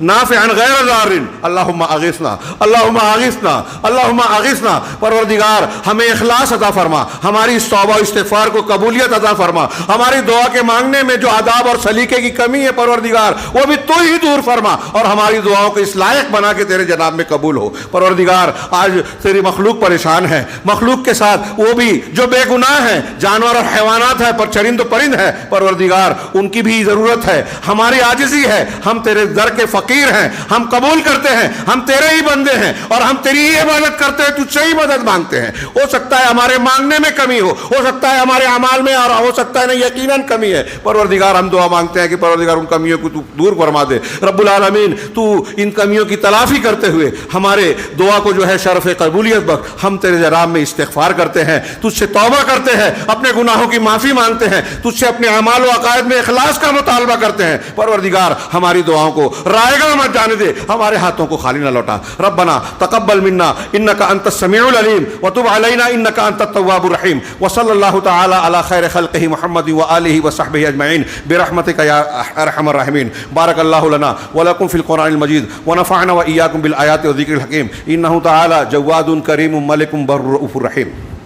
نافعا غیر ضار۔ اللہم اغثنا، اللہم اغثنا، اللہم اغثنا۔ پروردگار، ہمیں اخلاص عطا فرما، ہماری اس توبہ و استغفار کو قبولیت عطا فرما۔ ہماری دعا کے مانگنے میں جو آداب اور سلیقے کی کمی ہے پروردگار، وہ بھی تو ہی دور فرما اور ہماری دعاؤں کو اس لائق بنا کے تیرے جناب میں قبول ہو۔ پروردگار، آج تیری مخلوق پریشان ہے، مخلوق کے ساتھ وہ بھی جو بے گناہ ہیں، جانور اور حیوانات ہیں، پر چرند و پرند ہے، پروردگار ان کی بھی ضرورت ہے، ہماری عاجزی ہے، ہم تیرے در کے فقیر ہیں، ہم قبول کرتے ہیں، ہم تیرے ہی بندے ہیں اور ہم تیری ہی عبادت کرتے ہیں، تجھ سے ہی مدد مانگتے ہیں۔ ہو سکتا ہے ہمارے مانگنے میں کمی ہو سکتا ہے ہمارے اعمال میں، اور ہو سکتا ہے نہیں، یقیناً کمی ہے۔ پروردگار، ہم دعا مانگتے ہیں کہ پروردگار ان کمیوں کو تو دور فرما دے۔ رب العالمین، تو ان کمیوں کی تلافی کرتے ہوئے ہمارے دعا کو جو ہے شرف قبولیت بخش۔ ہم تیرے جناب میں استغفار کرتے ہیں، تجھ سے توبہ کرتے ہیں، اپنے گناہوں کی معافی مانگتے ہیں، تجھ سے اپنے اعمال و عقائد میں اخلاص کا مطالبہ کرتے ہیں۔ پروردگار، ہماری دعاؤں کو رائے گا مت جانے دے، ہمارے ہاتھوں کو خالی نہ لوٹا۔ ربنا تقبل منا انک انت السمیع العلیم وتب علینا انک انت التواب الرحیم، وصلی اللہ تعالی علی خیر خلقہ محمد وآلہ وصحبہ اجمعین برحمتک یا ارحم الراحمین۔ بارک اللہ لنا ولکم فی القرآن المجید ونفعنا وإیاکم بالآیات والذکر الحکیم، انہ تعالی جواد کریم ملک بر رؤوف رحیم۔